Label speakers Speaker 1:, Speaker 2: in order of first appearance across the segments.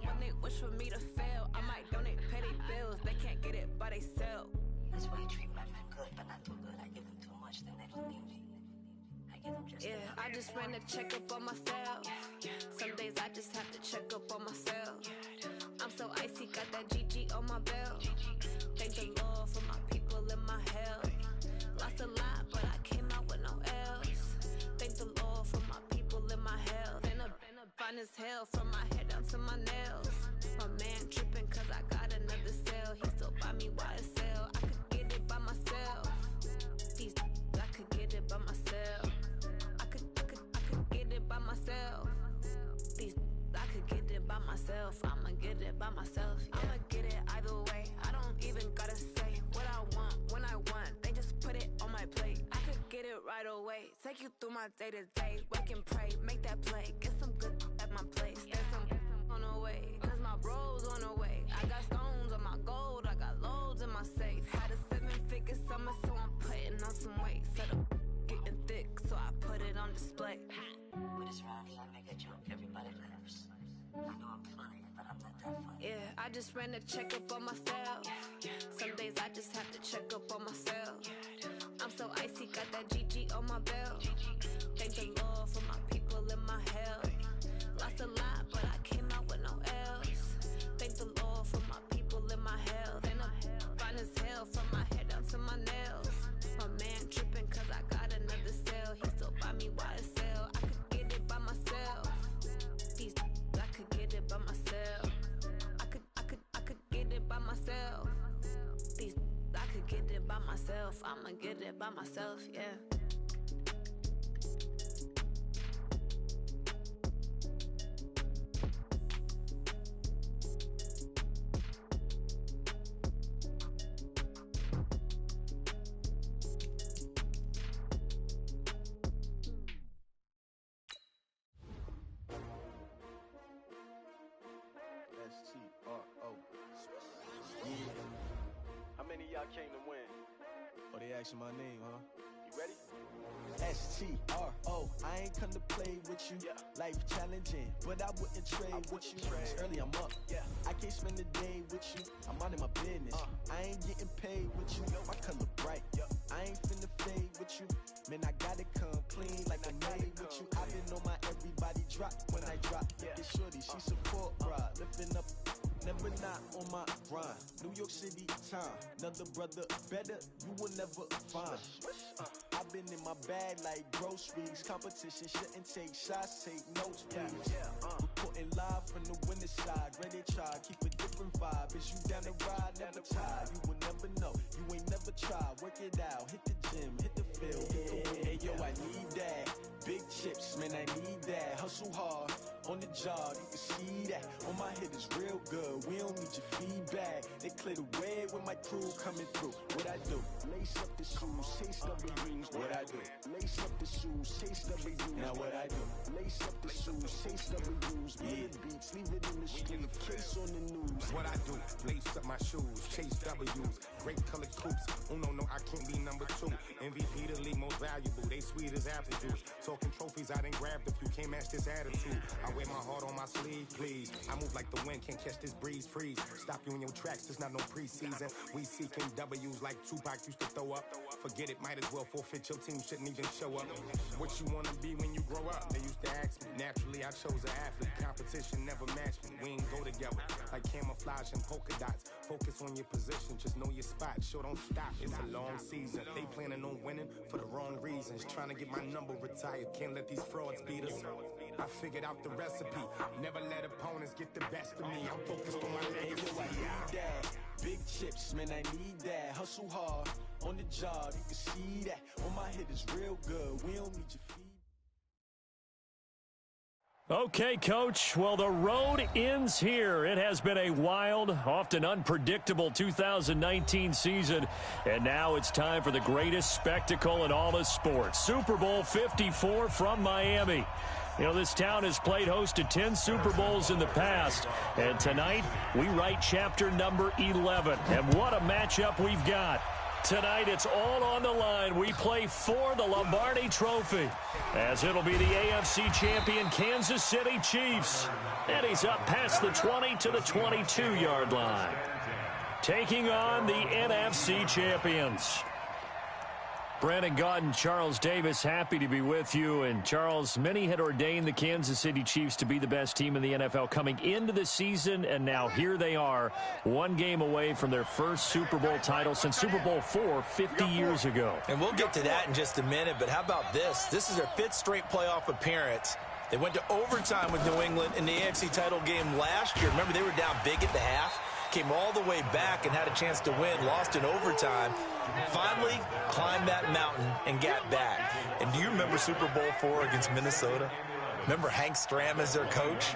Speaker 1: hell when they wish for me to fail. I might donate petty bills, they can't get it by they sell.
Speaker 2: That's why you treat women good, but not too good. I give them too much, then they don't need me. I give them just enough.
Speaker 1: I just ran a checkup on myself. Some days I just have to check up on myself. I'm so icy, got that GG on my belt. Thank the Lord for my people in my health. Lost a lot, but I came out with no else. Thank the Lord for my people in my health. Been a fine as hell from my head down to my nails. My man tripping cause I got another cell. He still buy me YSL. I could get it by myself. These I could get it by myself. I could get it by myself. These I could get it by myself. I'ma get it by myself. Yeah. I'ma get it either way. I don't even gotta say what I want when I want. They just put it on my plate. I could get it right away. Take you through my day to day. Wake and pray, make that play. Get some good at my place. There's some on the way, cause my bro's on the way. I got stones on my gold. I got loads in my safe. Had a 7-figure summer, so I'm putting on some weight. Set up getting thick, so I put it on display.
Speaker 2: With this round here, I make a joke. Everybody laughs. I know I'm funny, but I'm not that funny.
Speaker 1: Yeah, I just ran a checkup on myself. Some days I just have to check up on myself. I'm so icy, got that GG on my belt. Thank the Lord for my people in my health. Lost a lot, but I came out with no else. Thank the Lord for my people in my health. And I'm fine as hell from my head down to my nails. My man tripping cause I got another cell. He still buy me YSL. I could get it by myself. These I could get it by myself. I could get it by myself. These I could get it by myself. I'ma get it by myself, yeah.
Speaker 3: How many of y'all came to win?
Speaker 4: Oh, they asking my name, huh?
Speaker 3: You ready?
Speaker 4: STRO, I ain't come to play with you.
Speaker 3: Yeah.
Speaker 4: Life challenging, but I wouldn't trade with you. It's early, I'm up.
Speaker 3: Yeah.
Speaker 4: I can't spend the day with you. I'm minding my business. I ain't getting paid with you. My color bright. I ain't finna fade with you. Man, I gotta come clean like I made with you. I've been on my everybody drop when I drop. Get shorty, she support bra. Lifting up, never not on my grind. New York City time. Another brother better, you will never find. I've been in my bag like groceries. Competition shouldn't take shots, take notes, please. Reporting live from the winter side. Ready to try, keep a different vibe. Is you down the ride, never tired. You will never know, you ain't never tried. Work it out, hit the gym, hit the field. Hey yo, I need that. Big chips, man, I need that. Hustle hard, on the job, you can see that. On my head is real good, we don't need your feedback. They clear the way when my crew coming through. What I do? Lace up the shoes, chase W's. What I do? Lace up the shoes, chase W's. Now what I do? Lace up the shoes, chase W's. Beat the beats, leave it in the street, case on the news.
Speaker 5: What I do? Lace up my shoes, chase W's. Great colored coops. Oh no, I can't be number 2. MVP the league most valuable. They sweet as apple juice. Talking trophies, I done grabbed a few. Can't match this attitude. I wear my heart on my sleeve, please. I move like the wind, can't catch this breeze, freeze. Stop you in your tracks, there's not no preseason. We seeking W's like Tupac used to throw up. Forget it, might as well forfeit. Your team shouldn't even show up. What you wanna be when you grow up? They used to ask me. Naturally, I chose an athlete. Competition never matched me. We ain't go together like camouflage and polka dots. Focus on your position, just know your spot. Sure, don't stop. It's a long season. They planning on winning for the wrong reasons. Trying to get my number retired. Can't let these frauds beat us. I figured out the recipe. Never let opponents get the best of me. I'm focused on my legacy.
Speaker 4: I need that. Big chips, man, I need that. Hustle hard, on the job, you can see that. On my head is real good, we don't need your feed.
Speaker 6: Okay, Coach. Well, the road ends here. It has been a wild, often unpredictable 2019 season. And now it's time for the greatest spectacle in all of sports. Super Bowl 54 from Miami. You know, this town has played host to 10 Super Bowls in the past. And tonight, we write chapter number 11. And what a matchup we've got. tonight. It's all on the line. We play for the Lombardi Trophy, as it'll be the AFC champion Kansas City Chiefs. And he's up past the 20 to the 22-yard line, taking on the NFC champions. Brandon Gaunt and Charles Davis, happy to be with you. And Charles, many had ordained the Kansas City Chiefs to be the best team in the NFL coming into the season, and now here they are, one game away from their first Super Bowl title since Super Bowl IV 50 years ago.
Speaker 3: And we'll get to that in just a minute, but how about this? This is their 5th straight playoff appearance. They went to overtime with New England in the AFC title game last year. Remember, they were down big at the half, came all the way back and had a chance to win, lost in overtime. Finally climbed that mountain and got back. And do you remember Super Bowl IV against Minnesota? Remember Hank Stram as their coach?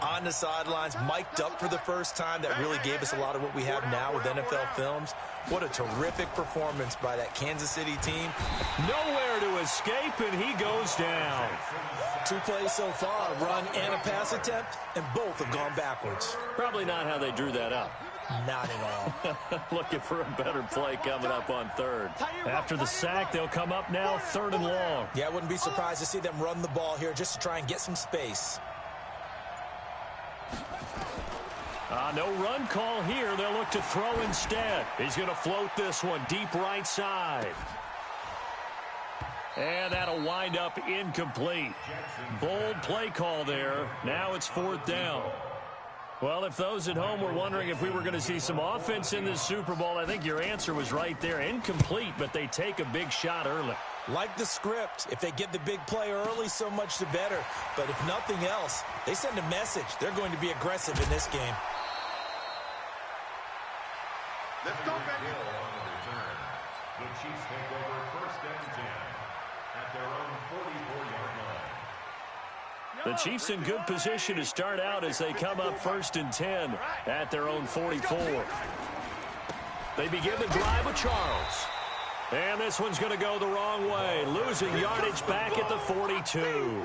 Speaker 3: On the sidelines, mic'd up for the first time. That really gave us a lot of what we have now with NFL films. What a terrific performance by that Kansas City team.
Speaker 6: Nowhere to escape, and he goes down.
Speaker 3: 2 plays so far, a run and a pass attempt, and both have gone backwards.
Speaker 6: Probably not how they drew that up.
Speaker 3: Not at all.
Speaker 6: Looking for a better play coming up on third. After the sack, they'll come up now 3rd and long.
Speaker 3: Yeah, I wouldn't be surprised to see them run the ball here just to try and get some space.
Speaker 6: No run call here. They'll look to throw instead. He's going to float this one deep right side. And that'll wind up incomplete. Bold play call there. Now it's 4th down. Well, if those at home were wondering if we were going to see some offense in this Super Bowl, I think your answer was right there. Incomplete, but they take a big shot early.
Speaker 3: Like the script, if they get the big play early, so much the better. But if nothing else, they send a message. They're going to be aggressive in this game.
Speaker 7: Let's go, baby. The Chiefs take over 1st and 10 at their own 44-yard line.
Speaker 6: The Chiefs in good position to start out as they come up 1st and 10 at their own 44. They begin the drive with Charles. And this one's going to go the wrong way. Losing yardage back at the 42.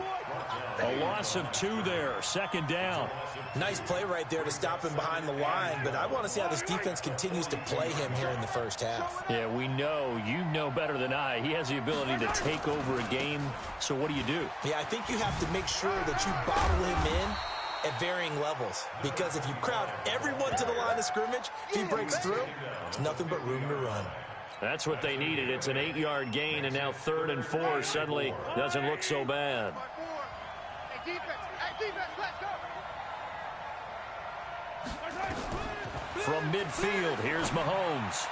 Speaker 6: A loss of 2 there. 2nd down.
Speaker 3: Nice play right there to stop him behind the line, but I want to see how this defense continues to play him here in the first half.
Speaker 6: Yeah, we know. You know better than I. He has the ability to take over a game. So what do you do?
Speaker 3: Yeah, I think you have to make sure that you bottle him in at varying levels, because if you crowd everyone to the line of scrimmage, if he breaks through, there's nothing but room to run.
Speaker 6: That's what they needed. It's an 8-yard gain, and now 3rd and 4 suddenly doesn't look so bad.
Speaker 7: Hey, defense, let's go.
Speaker 6: From midfield, here's Mahomes.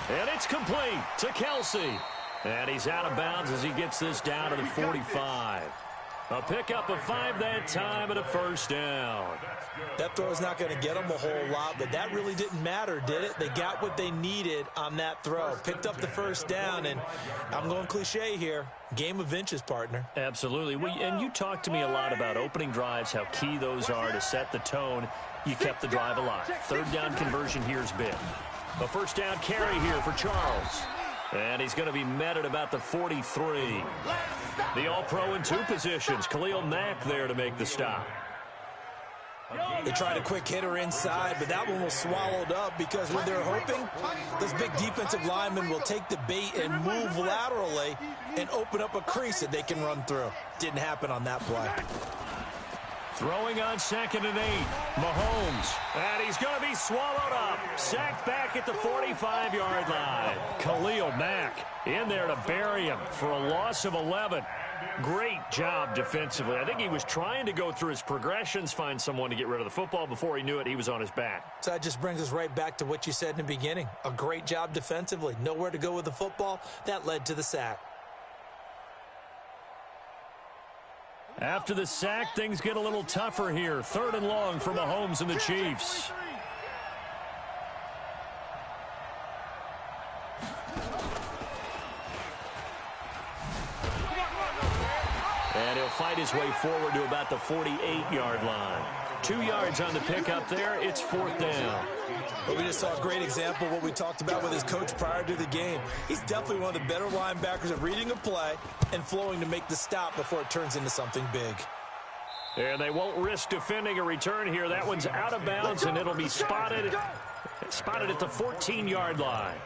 Speaker 6: And it's complete to Kelsey. And he's out of bounds as he gets this down to the 45. A pickup of 5 that time and a 1st down.
Speaker 3: That throw is not going to get them a whole lot, but that really didn't matter, did it? They got what they needed on that throw. Picked up the 1st down, and I'm going cliche here. Game of inches, partner.
Speaker 6: Absolutely. And you talked to me a lot about opening drives, how key those are to set the tone. You kept the drive alive. 3rd down conversion here's big. A 1st down carry here for Charles. And he's going to be met at about the 43. The All-Pro in 2 positions. Khalil Mack there to make the stop.
Speaker 3: They tried a quick hitter inside, but that one was swallowed up because when they're hoping, those big defensive linemen will take the bait and move laterally and open up a crease that they can run through. Didn't happen on that play.
Speaker 6: Throwing on 2nd and 8. Mahomes. And he's going to be swallowed up. Sacked back at the 45-yard line. Khalil Mack in there to bury him for a loss of 11. Great job defensively. I think he was trying to go through his progressions, find someone to get rid of the football. Before he knew it, he was on his back.
Speaker 3: So that just brings us right back to what you said in the beginning. A great job defensively. Nowhere to go with the football. That led to the sack.
Speaker 6: After the sack, things get a little tougher here. 3rd and long for Mahomes and the Chiefs. And he'll fight his way forward to about the 48-yard line. 2 yards on the pickup there. It's 4th down.
Speaker 3: But we just saw a great example of what we talked about with his coach prior to the game. He's definitely one of the better linebackers at reading a play and flowing to make the stop before it turns into something big.
Speaker 6: And they won't risk defending a return here. That one's out of bounds, and it'll be spotted at the 14-yard line.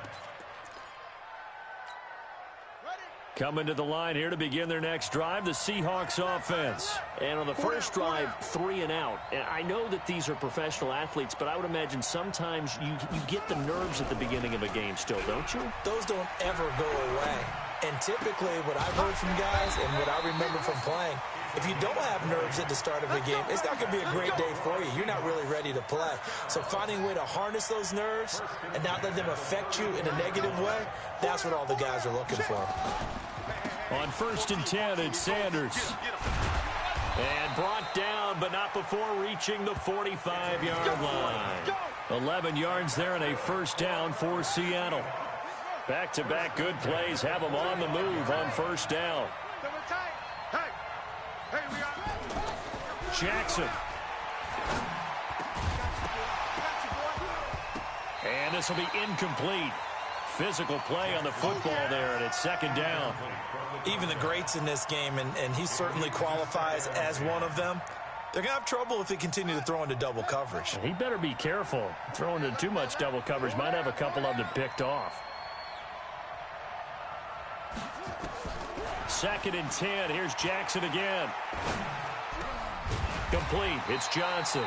Speaker 6: Coming to the line here to begin their next drive, the Seahawks offense.
Speaker 8: And on the first drive, 3 and out. And I know that these are professional athletes, but I would imagine sometimes you get the nerves at the beginning of a game still, don't you?
Speaker 3: Those don't ever go away. And typically what I've heard from guys and what I remember from playing, if you don't have nerves at the start of a game, it's not going to be a great day for you. You're not really ready to play. So finding a way to harness those nerves and not let them affect you in a negative way, that's what all the guys are looking for.
Speaker 6: On 1st and 10, it's Sanders. And brought down, but not before reaching the 45-yard line. 11 yards there and a first down for Seattle. Back-to-back good plays have them on the move on first down. Jackson. And this will be incomplete. Physical play on the football there, and it's second down.
Speaker 3: Even the greats in this game, and he certainly qualifies as one of them, they're going to have trouble if they continue to throw into double coverage.
Speaker 6: He better be careful. Throwing into too much double coverage might have a couple of them picked off. 2nd and 10. Here's Jackson again. Complete. It's Johnson.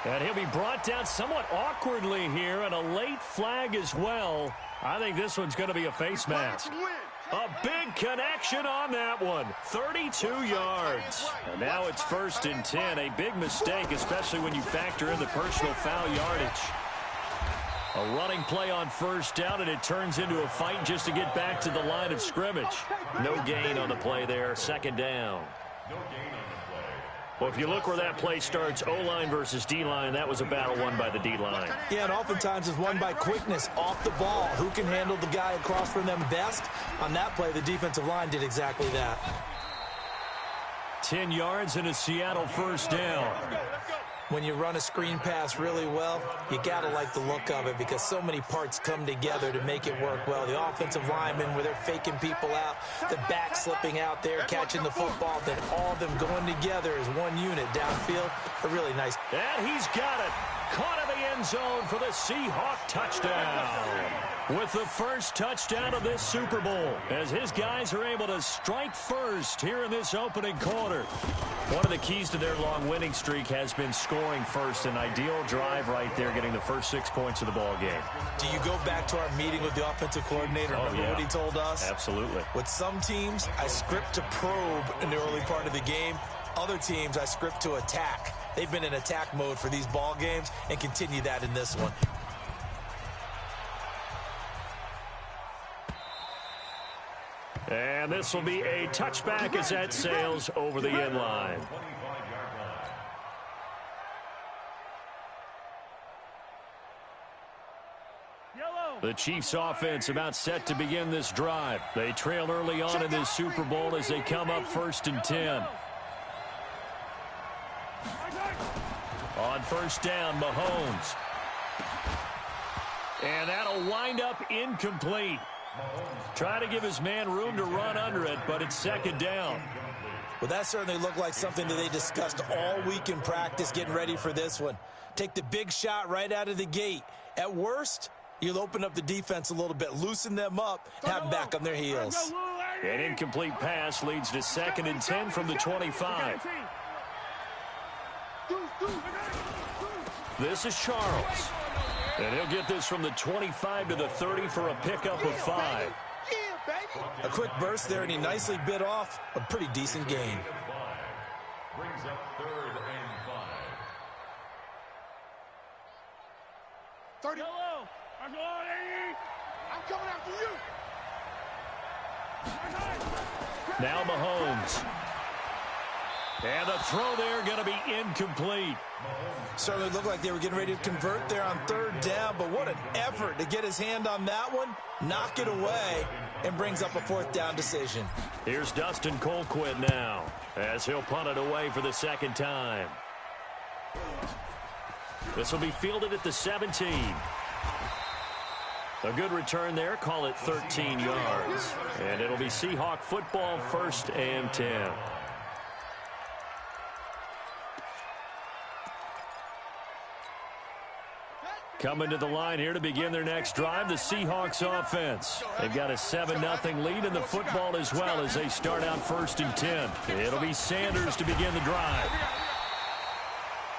Speaker 6: And he'll be brought down somewhat awkwardly here, and a late flag as well. I think this one's going to be a face mask. A big connection on that one. 32 yards. And now it's 1st and 10. A big mistake, especially when you factor in the personal foul yardage. A running play on first down, and it turns into a fight just to get back to the line of scrimmage. No gain on the play there. Second down. Well, if you look where that play starts, O-line versus D-line, that was a battle won by the D-line.
Speaker 3: Yeah, and oftentimes it's won by quickness off the ball. Who can handle the guy across from them best? On that play, the defensive line did exactly that.
Speaker 6: 10 yards and a Seattle first down.
Speaker 3: When you run a screen pass really well, you got to like the look of it because so many parts come together to make it work well. The offensive linemen, where they're faking people out, the back slipping out there, catching the football, then all of them going together as one unit downfield. A really nice.
Speaker 6: And he's got it. Caught in the end zone for the Seahawk touchdown. With the first touchdown of this Super Bowl, as his guys are able to strike first here in this opening quarter. One of the keys to their long winning streak has been scoring first. An ideal drive right there, getting the first 6 points of the ball game.
Speaker 3: Do you go back to our meeting with the offensive coordinator? Remember what he told us?
Speaker 6: Absolutely.
Speaker 3: With some teams, I script to probe in the early part of the game. Other teams, I script to attack. They've been in attack mode for these ball games and continue that in this one.
Speaker 6: And this will be a touchback as that sails over the end line. The Chiefs offense about set to begin this drive. They trail early on in this Super Bowl as they come up 1st and 10. On first down, Mahomes. And that'll wind up incomplete. Try to give his man room to run under it, but it's second down.
Speaker 3: Well, that certainly looked like something that they discussed all week in practice getting ready for this one. Take the big shot right out of the gate. At worst, you'll open up the defense a little bit, loosen them up, have them back on their heels.
Speaker 6: An incomplete pass leads to 2nd and 10 from the 25. This is Charles. And he'll get this from the 25 to the 30 for a pickup of 5.
Speaker 3: A quick burst there, and he nicely bit off a pretty decent gain.
Speaker 7: Brings up 3rd and 5.
Speaker 9: 30. I'm coming after you.
Speaker 6: Now Mahomes. And the throw there going to be incomplete.
Speaker 3: Certainly looked like they were getting ready to convert there on 3rd down, but what an effort to get his hand on that one, knock it away, and brings up a 4th down decision.
Speaker 6: Here's Dustin Colquitt now, as he'll punt it away for the 2nd time. This will be fielded at the 17. A good return there, call it 13 yards. And it'll be Seahawk football, 1st and 10. Coming to the line here to begin their next drive, the Seahawks offense. They've got a 7-0 lead in the football as well as they start out 1st and 10. It'll be Sanders to begin the drive.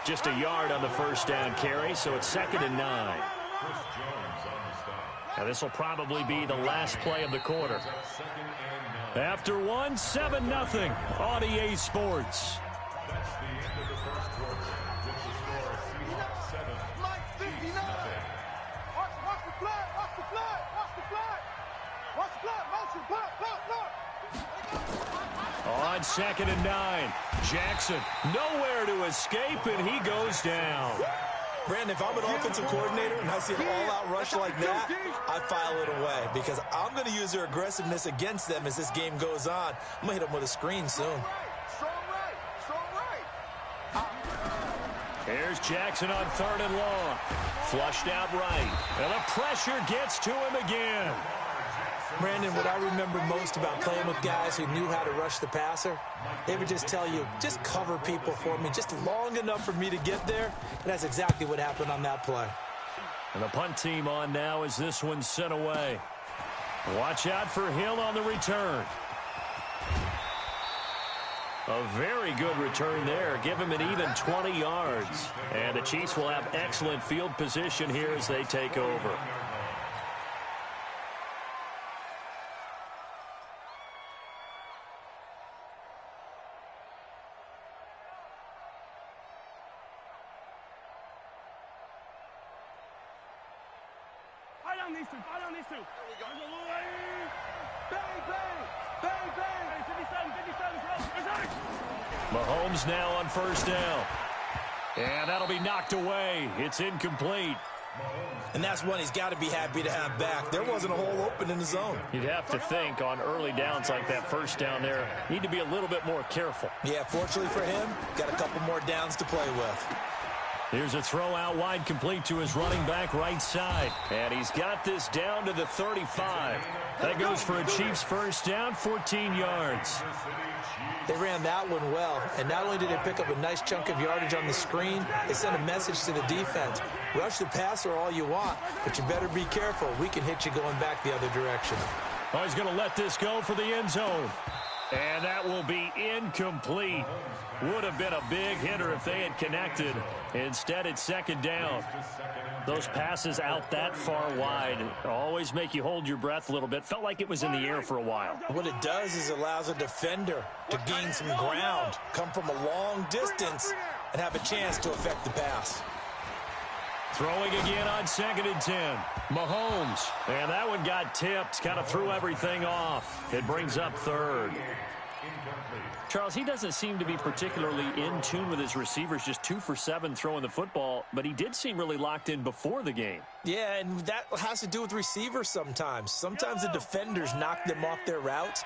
Speaker 6: Just a yard on the first down carry, so it's 2nd and 9. Now this will probably be the last play of the quarter. After one, 7-0 on EA Sports.
Speaker 7: That's the end of the first quarter. With the score Seahawks 7.
Speaker 9: Mike 59. Watch the flag. Watch the flag. Watch the flag. Watch the flag. Motion. Block.
Speaker 6: On 2nd and 9. Jackson nowhere to escape, and he goes down.
Speaker 3: Brandon, if I'm an offensive coordinator and I see an all-out rush like that, I file it away because I'm going to use their aggressiveness against them as this game goes on. I'm going to hit them with a screen soon.
Speaker 6: Here's Jackson on 3rd and long. Flushed out right. And the pressure gets to him again.
Speaker 3: Brandon, what I remember most about playing with guys who knew how to rush the passer, they would just tell you, just cover people for me just long enough for me to get there. And that's exactly what happened on that play.
Speaker 6: And the punt team on now as this one's sent away. Watch out for Hill on the return. A very good return there. Give him an even 20 yards. And the Chiefs will have excellent field position here as they take over.
Speaker 9: Fight on these two. There we go. Bang, bang. Bang, bang. 57.
Speaker 6: Mahomes now on 1st down. And that'll be knocked away. It's incomplete.
Speaker 3: And that's one he's got to be happy to have back. There wasn't a hole open in the zone.
Speaker 6: You'd have to think on early downs like that 1st down there, need to be a little bit more careful.
Speaker 3: Yeah, fortunately for him, got a couple more downs to play with.
Speaker 6: Here's a throw out wide complete to his running back right side. And he's got this down to the 35. That goes for a Chiefs 1st down, 14 yards.
Speaker 3: They ran that one well, and not only did they pick up a nice chunk of yardage on the screen, they sent a message to the defense. Rush the passer all you want, but you better be careful. We can hit you going back the other direction.
Speaker 6: Oh, he's going to let this go for the end zone. And that will be incomplete. Would have been a big hitter if they had connected. Instead, it's 2nd down. Those passes out that far wide always make you hold your breath a little bit. Felt like it was in the air for a while.
Speaker 3: What it does is it allows a defender to gain some ground, come from a long distance, and have a chance to affect the pass.
Speaker 6: Throwing again on 2nd and 10. Mahomes. And that one got tipped. Kind of threw everything off. It brings up 3rd. Charles, he doesn't seem to be particularly in tune with his receivers, just 2 for 7 throwing the football, but he did seem really locked in before the game.
Speaker 3: Yeah, and that has to do with receivers sometimes. Sometimes the defenders knock them off their routes,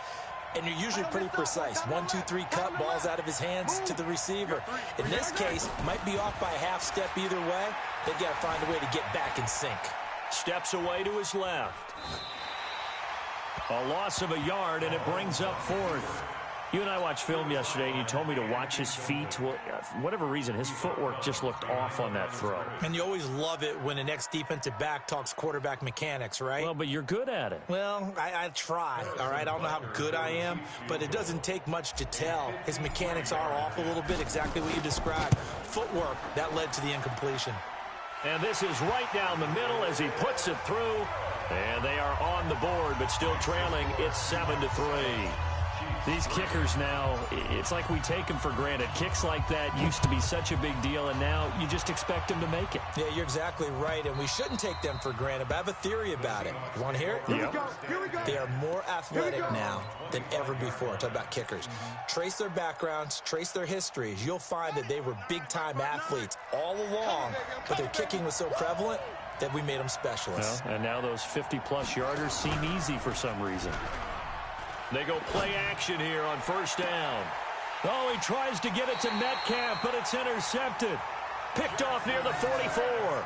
Speaker 3: and you're usually pretty precise. 1, 2, 3 cut, balls out of his hands to the receiver. In this case, might be off by a half step either way. They've got to find a way to get back in sync.
Speaker 6: Steps away to his left. A loss of a yard, and it brings up 4th. You and I watched film yesterday, and you told me to watch his feet. Well, for whatever reason, his footwork just looked off on that throw.
Speaker 3: And you always love it when an ex-defensive back talks quarterback mechanics, right?
Speaker 6: Well, but you're good at it.
Speaker 3: Well, I try, all right? I don't know how good I am, but it doesn't take much to tell. His mechanics are off a little bit, exactly what you described. Footwork, that led to the incompletion.
Speaker 6: And this is right down the middle as he puts it through. And they are on the board, but still trailing. It's 7-3. These kickers now, it's like we take them for granted. Kicks like that used to be such a big deal, and now you just expect them to make it.
Speaker 3: Yeah, you're exactly right, and we shouldn't take them for granted, but I have a theory about it. You want to hear it?
Speaker 6: Yeah.
Speaker 3: They are more athletic now than ever before. Talk about kickers. Trace their backgrounds, trace their histories. You'll find that they were big-time athletes all along, but their kicking was so prevalent that we made them specialists.
Speaker 6: Well, and now those 50-plus yarders seem easy for some reason. They go play action here on 1st down. Oh, he tries to get it to Metcalf, but it's intercepted. Picked off near the 44.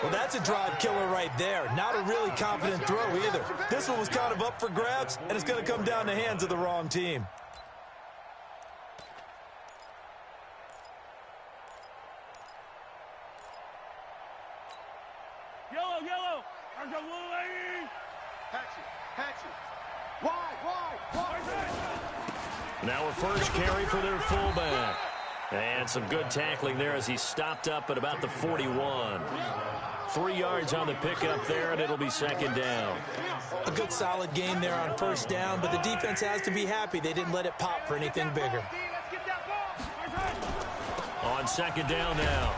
Speaker 3: Well, that's a drive killer right there. Not a really confident throw either. This one was kind of up for grabs, and it's going to come down the hands of the wrong team.
Speaker 9: Yellow, yellow. There's a little lady. Hatch it. Wide.
Speaker 6: Now a first carry for their fullback. And some good tackling there as he stopped up at about the 41. 3 yards on the pickup there, and it'll be second down.
Speaker 3: A good solid gain there on first down, but the defense has to be happy they didn't let it pop for anything bigger.
Speaker 6: On second down now,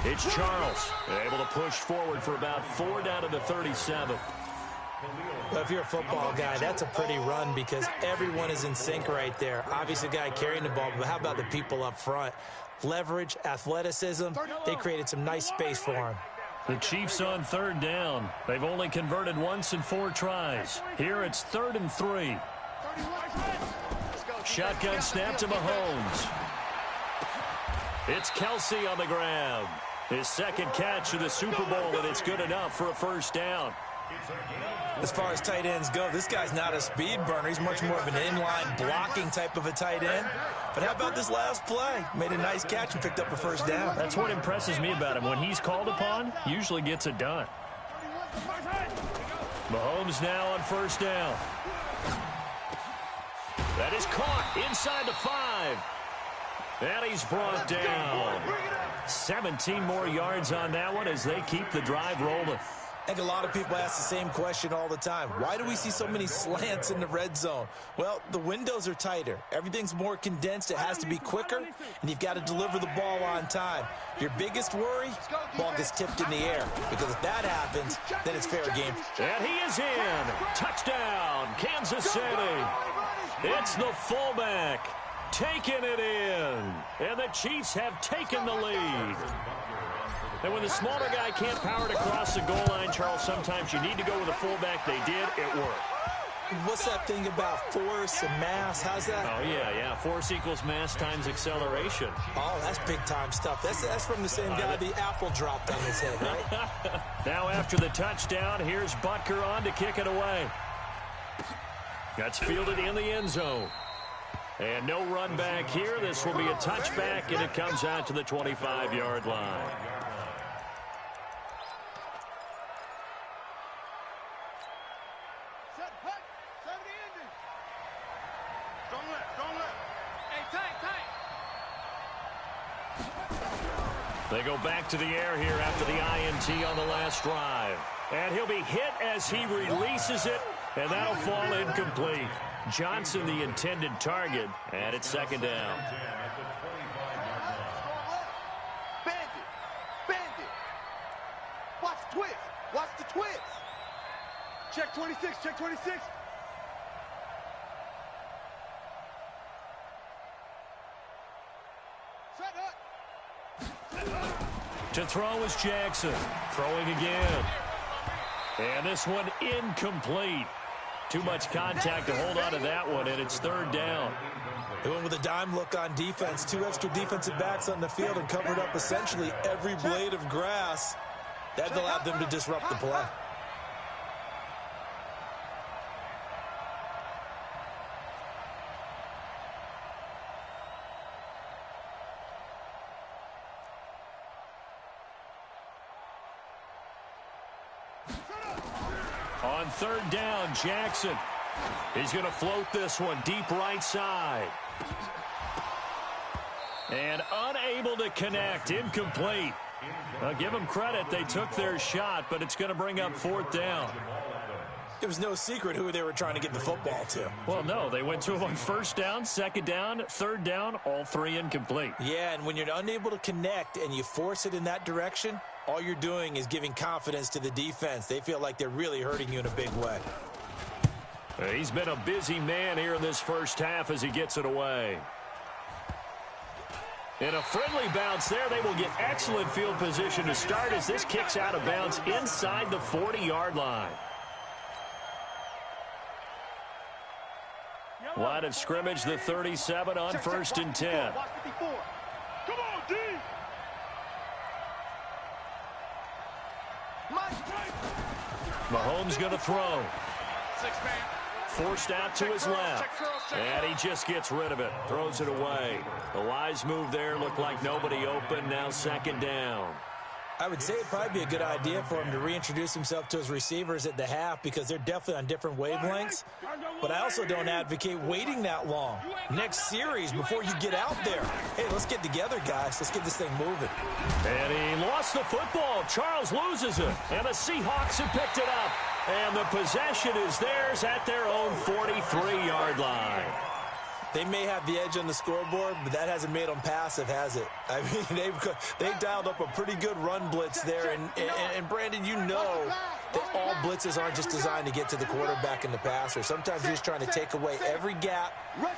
Speaker 6: it's Charles, able to push forward for about 4 down to the 37.
Speaker 3: Well, if you're a football guy, that's a pretty run because everyone is in sync right there. Obviously, the guy carrying the ball, but how about the people up front? Leverage, athleticism, they created some nice space for him.
Speaker 6: The Chiefs on third down. They've only converted once in 4 tries. Here it's 3rd and 3. Shotgun snap to Mahomes. It's Kelsey on the grab. His second catch of the Super Bowl, and it's good enough for a first down.
Speaker 3: As far as tight ends go, this guy's not a speed burner. He's much more of an inline blocking type of a tight end. But how about this last play? Made a nice catch and picked up a first down.
Speaker 6: That's what impresses me about him. When he's called upon, usually gets it done. Mahomes now on first down. That is caught inside the 5. And he's brought down. 17 more yards on that one as they keep the drive rolling.
Speaker 3: I think a lot of people ask the same question all the time. Why do we see so many slants in the red zone? Well, the windows are tighter. Everything's more condensed. It has to be quicker, and you've got to deliver the ball on time. Your biggest worry, ball gets tipped in the air, because if that happens, then it's fair game.
Speaker 6: And he is in. Touchdown, Kansas City. It's the fullback taking it in, and the Chiefs have taken the lead. And when the smaller guy can't power it across the goal line, Charles, sometimes you need to go with a fullback. They did. It worked.
Speaker 3: What's that thing about force and mass? How's that?
Speaker 6: Oh, yeah. Force equals mass times acceleration.
Speaker 3: Oh, that's big-time stuff. That's from the same guy the apple dropped on his head, right?
Speaker 6: Now after the touchdown, here's Butker on to kick it away. That's fielded in the end zone. And no run back here. This will be a touchback, and it comes out to the 25-yard line. They go back to the air here after the INT on the last drive. And he'll be hit as he releases it, and that'll fall incomplete. Johnson, the intended target, and it's second down.
Speaker 9: Bandit. Watch the twist. Watch the twist. Check 26. Check 26. Set up.
Speaker 6: To throw is Jackson. Throwing again. And this one incomplete. Too much contact to hold on to that one, and it's third down.
Speaker 3: They went with a dime look on defense. 2 extra defensive backs on the field and covered up essentially every blade of grass. That allowed them to disrupt the play.
Speaker 6: On third down, Jackson. He's going to float this one deep right side. And unable to connect. Incomplete. I'll give them credit. They took their shot, but it's going to bring up fourth down.
Speaker 3: It was no secret who they were trying to get the football to.
Speaker 6: Well, no. They went to him on first down, second down, third down, all 3 incomplete.
Speaker 3: Yeah, and when you're unable to connect and you force it in that direction, all you're doing is giving confidence to the defense. They feel like they're really hurting you in a big way.
Speaker 6: He's been a busy man here in this first half as he gets it away. And a friendly bounce there. They will get excellent field position to start as this kicks out of bounds inside the 40-yard line. Line of scrimmage, the 37 on first and 10.
Speaker 9: Come on, D.
Speaker 6: Mahomes going to throw. Forced out to his left. And he just gets rid of it. Throws it away. The wise move there. Looked like nobody open. Now second down.
Speaker 3: I would say it'd probably be a good idea for him to reintroduce himself to his receivers at the half because they're definitely on different wavelengths. But I also don't advocate waiting that long. Next series before you get out there. Hey, let's get together, guys. Let's get this thing moving.
Speaker 6: And he lost the football. Charles loses it. And the Seahawks have picked it up. And the possession is theirs at their own 43-yard line.
Speaker 3: They may have the edge on the scoreboard, but that hasn't made them passive, has it? I mean, they've dialed up a pretty good run blitz there. And Brandon, you know that all blitzes aren't just designed to get to the quarterback and the passer. Sometimes you're just trying to take away every gap,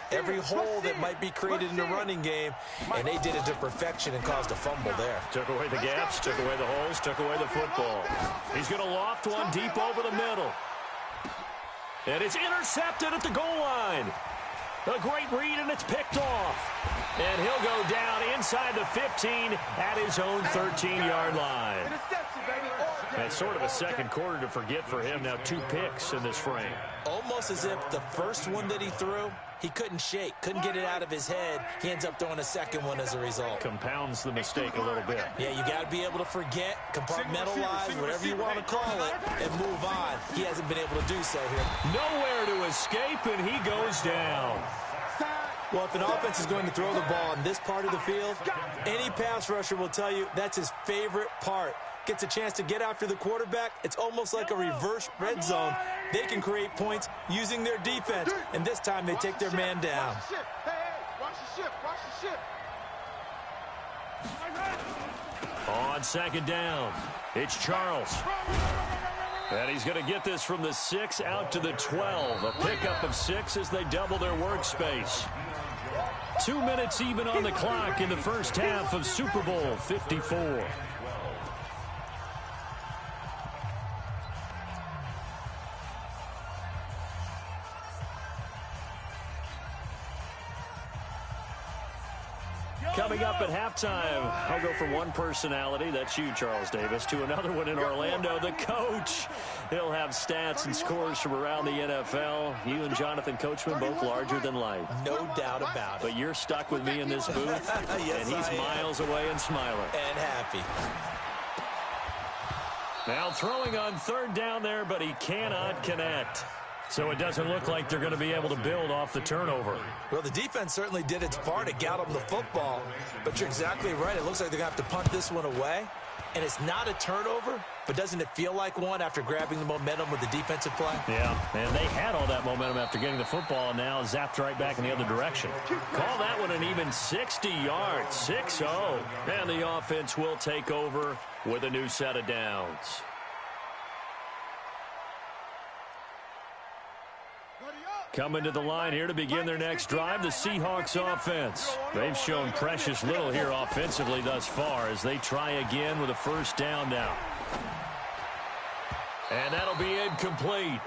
Speaker 3: every hole that might be created in the running game, and they did it to perfection and caused a fumble there.
Speaker 6: Took away the gaps, took away the holes, took away the football. He's going to loft one deep over the middle. And it's intercepted at the goal line. A great read, and it's picked off. And he'll go down inside the 15 at his own 13-yard line. That's sort of a second quarter to forget for him. Now 2 picks in this frame.
Speaker 3: Almost as if the first one that he threw, he couldn't shake, couldn't get it out of his head. He ends up throwing a second one as a result.
Speaker 6: Compounds the mistake a little bit.
Speaker 3: Yeah, you got to be able to forget, compartmentalize, whatever you want to call it, and move on. He hasn't been able to do so here.
Speaker 6: Nowhere to escape, and he goes down.
Speaker 3: Well, if an offense is going to throw the ball in this part of the field, any pass rusher will tell you that's his favorite part. Gets a chance to get after the quarterback. It's almost like a reverse red zone. They can create points using their defense, and this time they take their man down.
Speaker 6: On second down, it's Charles. And he's going to get this from the 6 out to the 12. A pickup of 6 as they double their workspace. 2 minutes even on the clock in the first half of Super Bowl 54. Coming up at halftime, I'll go from one personality, that's you, Charles Davis, to another one in Orlando, the coach. He'll have stats and scores from around the NFL. You and Jonathan Coachman, both larger than life.
Speaker 3: No doubt about it.
Speaker 6: But you're stuck with me in this booth,
Speaker 3: yes,
Speaker 6: and he's miles away and smiling.
Speaker 3: And happy.
Speaker 6: Now throwing on third down there, but he cannot connect. So it doesn't look like they're going to be able to build off the turnover.
Speaker 3: Well, the defense certainly did its part. It got them the football. But you're exactly right. It looks like they're going to have to punt this one away. And it's not a turnover, but doesn't it feel like one after grabbing the momentum with the defensive play?
Speaker 6: Yeah, and they had all that momentum after getting the football and now zapped right back in the other direction. Call that one an even 60 yards, 6-0. And the offense will take over with a new set of downs. Coming to the line here to begin their next drive, the Seahawks offense. They've shown precious little here offensively thus far as they try again with a first down now. And that'll be incomplete.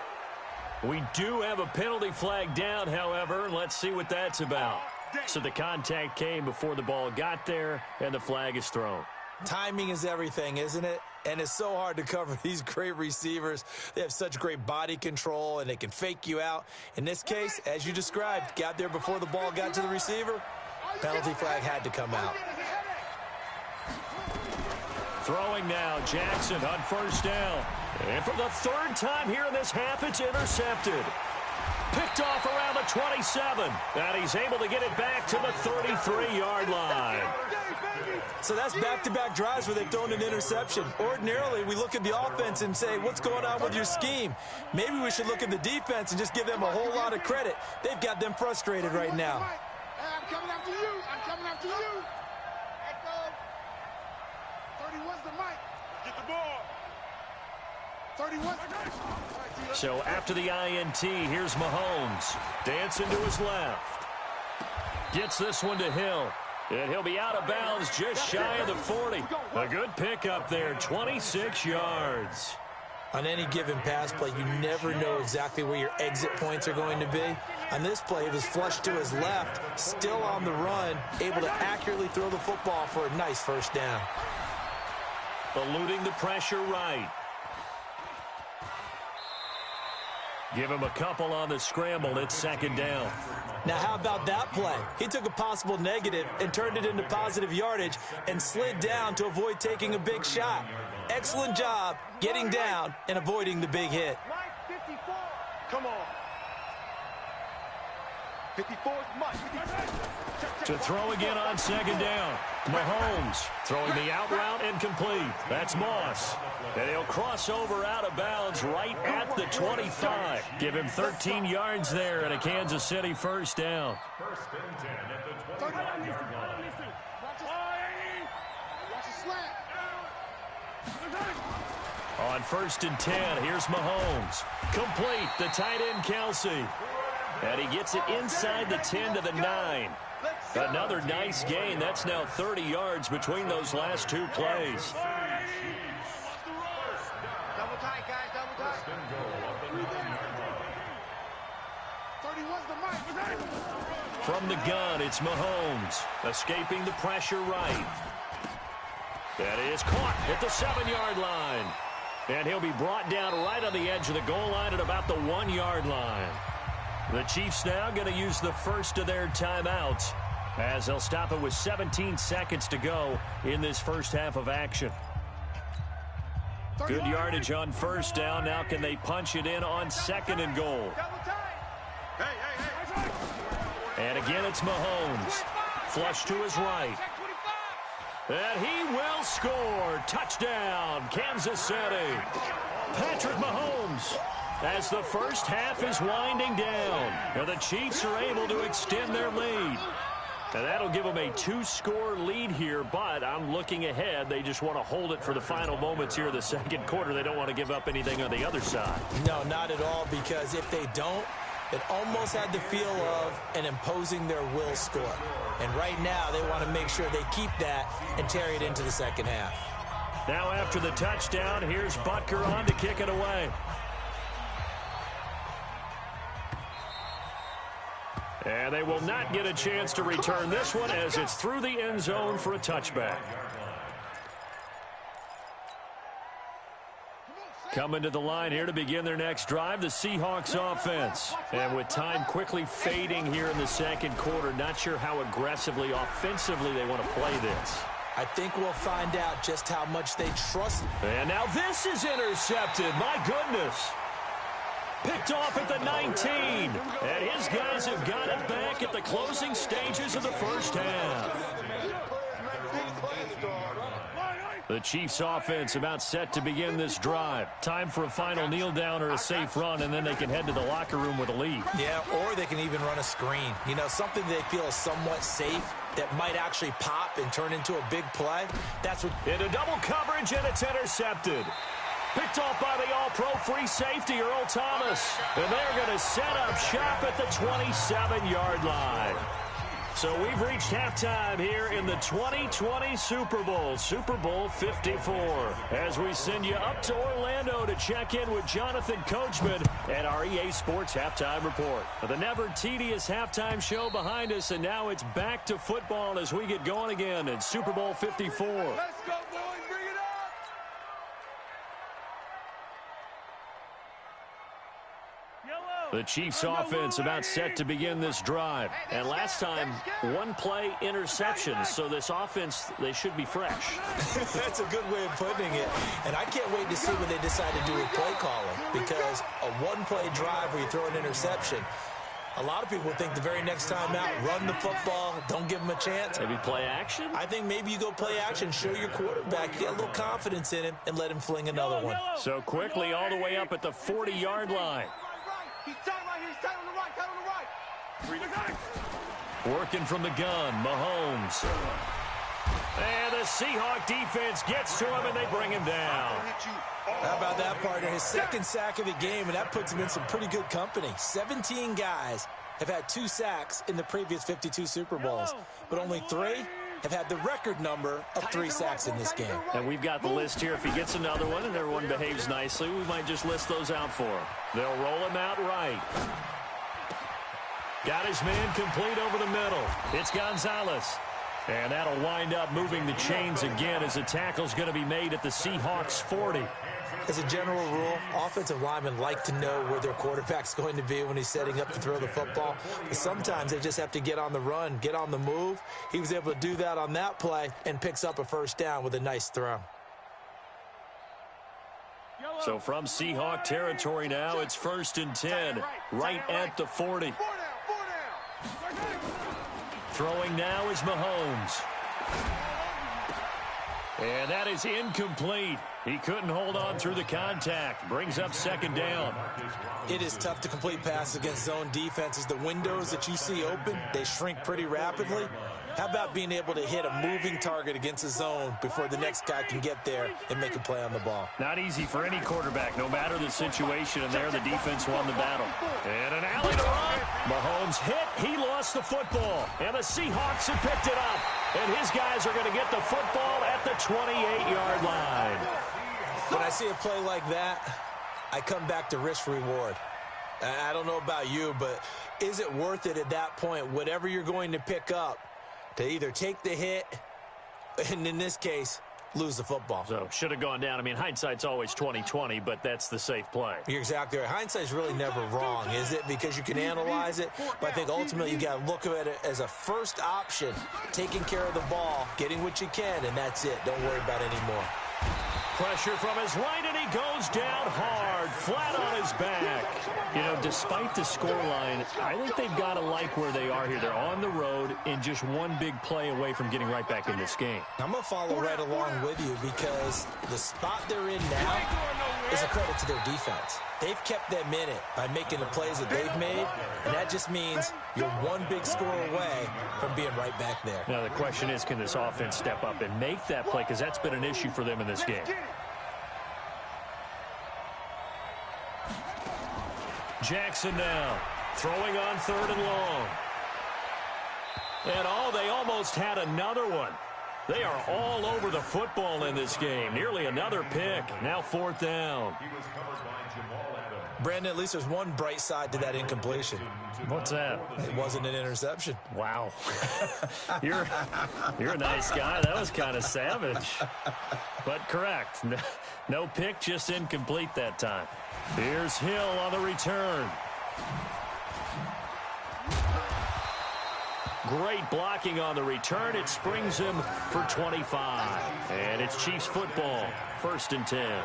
Speaker 6: We do have a penalty flag down, however, and let's see what that's about. So the contact came before the ball got there, and the flag is thrown.
Speaker 3: Timing is everything, isn't it? And it's so hard to cover these great receivers. They have such great body control, and they can fake you out. In this case, as you described, got there before the ball got to the receiver. Penalty flag had to come out.
Speaker 6: Throwing now, Jackson on first down. And for the third time here in this half, it's intercepted. Picked off around the 27. And he's able to get it back to the 33-yard line.
Speaker 3: So that's back-to-back drives where they've thrown an interception. Ordinarily, we look at the offense and say, what's going on with your scheme? Maybe we should look at the defense and just give them a whole lot of credit. They've got them frustrated right now.
Speaker 9: I'm coming after you. I'm coming after you. Echo. 31's the mic. Get the ball. 31's the mic.
Speaker 6: So after the INT, here's Mahomes. Dancing to his left. Gets this one to Hill. And he'll be out of bounds just shy of the 40. A good pickup there, 26 yards.
Speaker 3: On any given pass play, you never know exactly where your exit points are going to be. On this play, it was flushed to his left, still on the run, able to accurately throw the football for a nice first down.
Speaker 6: Eluding the pressure right. Give him a couple on the scramble. It's second down.
Speaker 3: Now, how about that play? He took a possible negative and turned it into positive yardage and slid down to avoid taking a big shot. Excellent job getting down and avoiding the big hit.
Speaker 9: Come on. 54 is much.
Speaker 6: To throw again on second down. Mahomes throwing the out route incomplete. That's Moss. And he'll cross over out of bounds right at the 25. Give him 13 yards there and a Kansas City first down.
Speaker 7: First and 10 at the 25-yard line.
Speaker 9: Watch the slant.
Speaker 6: On first and 10, here's Mahomes. Complete, the tight end Kelsey. And he gets it inside the 10 to the 9. Another nice gain. That's now 30 yards between those last two plays.
Speaker 9: Double tight, guys, double tight. 31's the mic.
Speaker 6: From the gun, it's Mahomes. Escaping the pressure right. That is caught at the 7-yard line. And he'll be brought down right on the edge of the goal line at about the 1-yard line. The Chiefs now going to use the first of their timeouts as they'll stop it with 17 seconds to go in this first half of action. Good yardage on first down. Now can they punch it in on second and goal? And again, it's Mahomes. Flush to his right. And he will score. Touchdown, Kansas City. Patrick Mahomes. As the first half is winding down, and the Chiefs are able to extend their lead. And that'll give them a 2-score lead here, but I'm looking ahead. They just want to hold it for the final moments here of the second quarter. They don't want to give up anything on the other side.
Speaker 3: No, not at all, because if they don't, it almost had the feel of an imposing their will score. And right now, they want to make sure they keep that and carry it into the second half.
Speaker 6: Now after the touchdown, here's Butker on to kick it away. And they will not get a chance to return this one as it's through the end zone for a touchback. Coming to the line here to begin their next drive, the Seahawks offense. And with time quickly fading here in the second quarter, not sure how aggressively, offensively they want to play this.
Speaker 3: I think we'll find out just how much they trust.
Speaker 6: And now this is intercepted. My goodness. Picked off at the 19. And his guys have got it back at the closing stages of the first half. The Chiefs offense about set to begin this drive. Time for a final kneel down or a safe run, and then they can head to the locker room with a lead.
Speaker 3: Yeah, or they can even run a screen. You know, something they feel is somewhat safe that might actually pop and turn into a big play. That's what.
Speaker 6: Into double coverage, and it's intercepted. Picked off by the all-pro free safety, Earl Thomas. And they're going to set up shop at the 27-yard line. So we've reached halftime here in the 2020 Super Bowl, Super Bowl 54. As we send you up to Orlando to check in with Jonathan Coachman at our EA Sports Halftime Report. The never tedious halftime show behind us, and now it's back to football as we get going again in Super Bowl 54.
Speaker 9: Let's go, boys. Bring it up.
Speaker 6: The Chiefs offense about set to begin this drive. And last time, one-play interceptions. So this offense, they should be fresh.
Speaker 3: That's a good way of putting it. And I can't wait to see what they decide to do with play calling. Because a one-play drive where you throw an interception, a lot of people think the very next time out, run the football, don't give them a chance.
Speaker 6: Maybe play action?
Speaker 3: I think maybe you go play action, show your quarterback, get a little confidence in him, and let him fling another one.
Speaker 6: So quickly all the way up at the 40-yard line.
Speaker 9: He's tight right here. He's tight on the right. Tight on the right.
Speaker 6: Working from the gun, Mahomes. And the Seahawk defense gets to him, and they bring him down.
Speaker 3: How about that, partner? His second sack of the game, and that puts him in some pretty good company. 17 guys have had 2 sacks in the previous 52 Super Bowls, but only 3 have had the record number of 3 sacks in this game.
Speaker 6: And we've got the list here. If he gets another one and everyone behaves nicely, we might just list those out for him. They'll roll him out right. Got his man complete over the middle. It's Gonzalez. And that'll wind up moving the chains again as the tackle's going to be made at the Seahawks 40.
Speaker 3: As a general rule, offensive linemen like to know where their quarterback's going to be when he's setting up to throw the football. But sometimes they just have to get on the run, get on the move. He was able to do that on that play and picks up a first down with a nice throw.
Speaker 6: So from Seahawk territory now, it's 1st and 10, right at the 40. Throwing now is Mahomes. And that is incomplete. He couldn't hold on through the contact. Brings up 2nd down.
Speaker 3: It is tough to complete passes against zone defenses. The windows that you see open, they shrink pretty rapidly. How about being able to hit a moving target against a zone before the next guy can get there and make a play on the ball?
Speaker 6: Not easy for any quarterback, no matter the situation, and there the defense won the battle. And an alley to run. Mahomes hit. He lost the football. And the Seahawks have picked it up. And his guys are going to get the football at the 28-yard line.
Speaker 3: When I see a play like that, I come back to risk-reward. I don't know about you, but is it worth it at that point, whatever you're going to pick up, to either take the hit and, in this case, lose the football?
Speaker 6: So, should have gone down. I mean, hindsight's always 20/20, but that's the safe play.
Speaker 3: You're exactly right. Hindsight's really never wrong, is it? Because you can analyze it, but I think ultimately you got to look at it as a first option, taking care of the ball, getting what you can, and that's it. Don't worry about it anymore.
Speaker 6: Pressure from his right, and he goes down hard, flat on his back. You know, despite the scoreline, I think they've got to like where they are here. They're on the road and just one big play away from getting right back in this game.
Speaker 3: I'm going to follow right along with you because the spot they're in now is a credit to their defense. They've kept them in it by making the plays that they've made, and that just means you're one big score away from being right back there.
Speaker 6: Now, the question is, can this offense step up and make that play? Because that's been an issue for them in this game. Jackson now, throwing on 3rd and long. And, they almost had another one. They are all over the football in this game. Nearly another pick. Now 4th down.
Speaker 3: Brandon, at least there's one bright side to that incompletion.
Speaker 6: What's that?
Speaker 3: It wasn't an interception.
Speaker 6: Wow. You're a nice guy. That was kind of savage. But correct. No pick, just incomplete that time. Here's Hill on the return. Great blocking on the return. It springs him for 25. And it's Chiefs football. 1st and 10.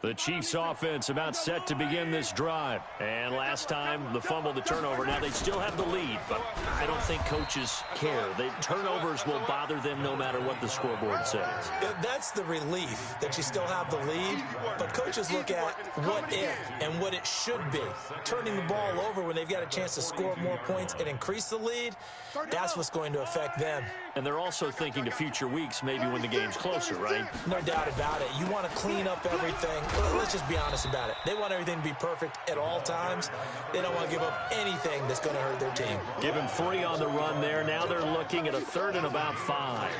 Speaker 6: The Chiefs offense about set to begin this drive. And last time, the fumble, the turnover. Now they still have the lead, but I don't think coaches care. The turnovers will bother them no matter what the scoreboard says.
Speaker 3: That's the relief, that you still have the lead. But coaches look at what if and what it should be. Turning the ball over when they've got a chance to score more points and increase the lead, that's what's going to affect them.
Speaker 6: And they're also thinking to future weeks, maybe when the game's closer, right?
Speaker 3: No doubt about it. You want to clean up everything. Let's just be honest about it. They want everything to be perfect at all times. They don't want to give up anything that's going to hurt their team.
Speaker 6: Give him 3 on the run there. Now they're looking at a 3rd and about 5.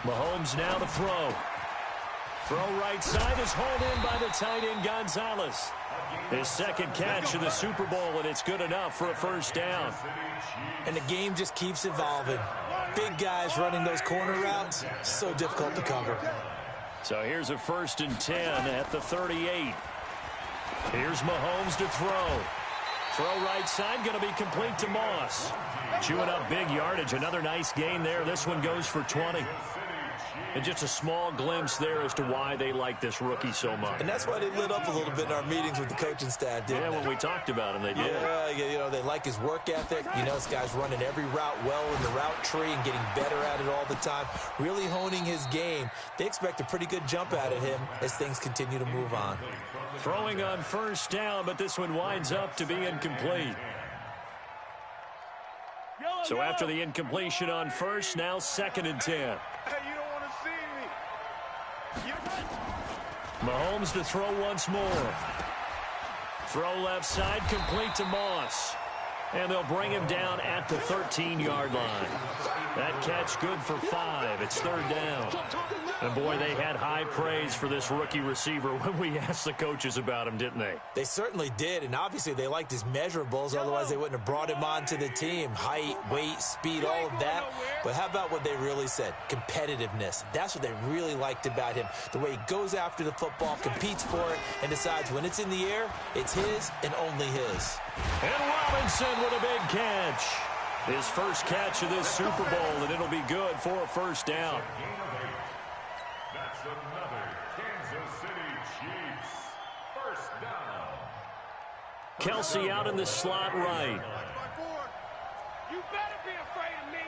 Speaker 6: Mahomes now to throw. Throw right side is hauled in by the tight end Gonzalez. His 2nd catch of the Super Bowl, and it's good enough for a 1st down.
Speaker 3: And the game just keeps evolving. Big guys running those corner routes, so difficult to cover.
Speaker 6: So here's a 1st and 10 at the 38. Here's Mahomes to throw. Throw right side, going to be complete to Moss. Chewing up big yardage. Another nice gain there. This one goes for 20. And just a small glimpse there as to why they like this rookie so much.
Speaker 3: And that's why they lit up a little bit in our meetings with the coaching staff, didn't they?
Speaker 6: When we talked about him, they did.
Speaker 3: Yeah, they like his work ethic. You know, this guy's running every route well in the route tree and getting better at it all the time, really honing his game. They expect a pretty good jump out of him as things continue to move on.
Speaker 6: Throwing on 1st down, but this one winds up to be incomplete. So after the incompletion on 1st, now 2nd and 10. Mahomes to throw once more. Throw left side, complete to Moss. And they'll bring him down at the 13-yard line. That catch good for 5. It's third down. And, boy, they had high praise for this rookie receiver when we asked the coaches about him, didn't they?
Speaker 3: They certainly did, and obviously they liked his measurables. Otherwise, they wouldn't have brought him onto the team. Height, weight, speed, all of that. But how about what they really said? Competitiveness. That's what they really liked about him. The way he goes after the football, competes for it, and decides when it's in the air, it's his and only his.
Speaker 6: And Robinson with a big catch. His first catch of this Super Bowl, and it'll be good for a first down.
Speaker 7: That's another Kansas City Chiefs first down.
Speaker 6: Kelsey out in the slot right.
Speaker 9: You better be afraid of me.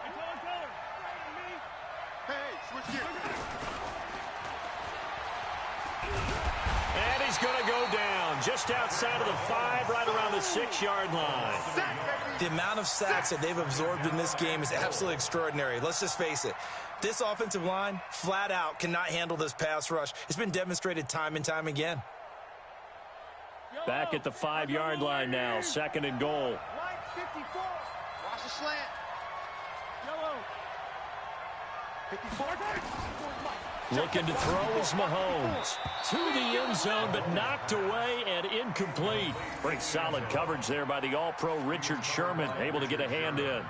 Speaker 9: Afraid of me. Hey, switch gears.
Speaker 6: And he's going to go down just outside of the 5, right around the 6-yard line.
Speaker 3: The amount of sacks that they've absorbed in this game is absolutely extraordinary. Let's just face it. This offensive line, flat out, cannot handle this pass rush. It's been demonstrated time and time again.
Speaker 6: Back at the 5-yard line now, second and goal.
Speaker 9: Line 54. Watch the slant. Yellow. 54.
Speaker 6: Looking to throw is Mahomes. To the end zone, but knocked away and incomplete. Pretty solid coverage there by the All-Pro Richard Sherman, able to get a hand in.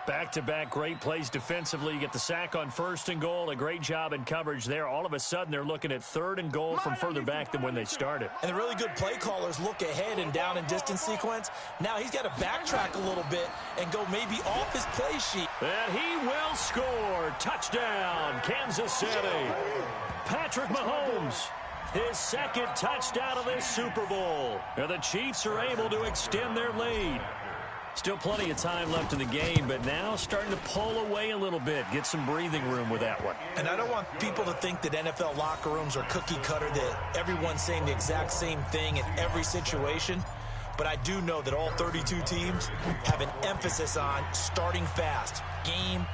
Speaker 6: Back-to-back great plays defensively. You get the sack on first and goal. A great job in coverage there. All of a sudden, they're looking at third and goal from further back than when they started.
Speaker 3: And the really good play callers look ahead and down and distance sequence. Now he's got to backtrack a little bit and go maybe off his play sheet.
Speaker 6: And he will score. Touchdown, Kansas City. Patrick Mahomes, his second touchdown of this Super Bowl. And the Chiefs are able to extend their lead. Still plenty of time left in the game, but now starting to pull away a little bit, get some breathing room with that one.
Speaker 3: And I don't want people to think that NFL locker rooms are cookie cutter, that everyone's saying the exact same thing in every situation. But I do know that all 32 teams have an emphasis on starting fast. Game,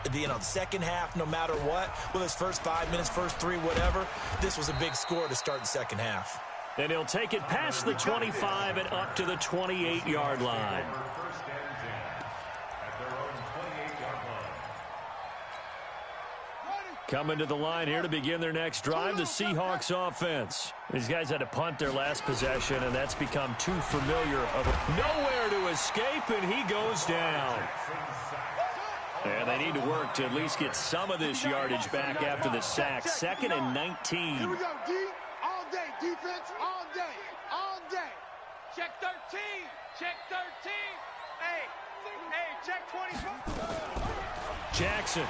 Speaker 3: the second half, no matter what, whether it's first 5 minutes, first 3, whatever, this was a big score to start the second half.
Speaker 6: And he'll take it past the 25 and up to the 28-yard line. Coming to the line here to begin their next drive, the Seahawks offense. These guys had to punt their last possession, and that's become too familiar of nowhere to escape, and he goes down. And they need to work to at least get some of this yardage back after the sack. Second and 19.
Speaker 9: Here we go, D. All day. Defense, all day. All day. Check 13. Check 13. Hey, check 25.
Speaker 6: Jackson.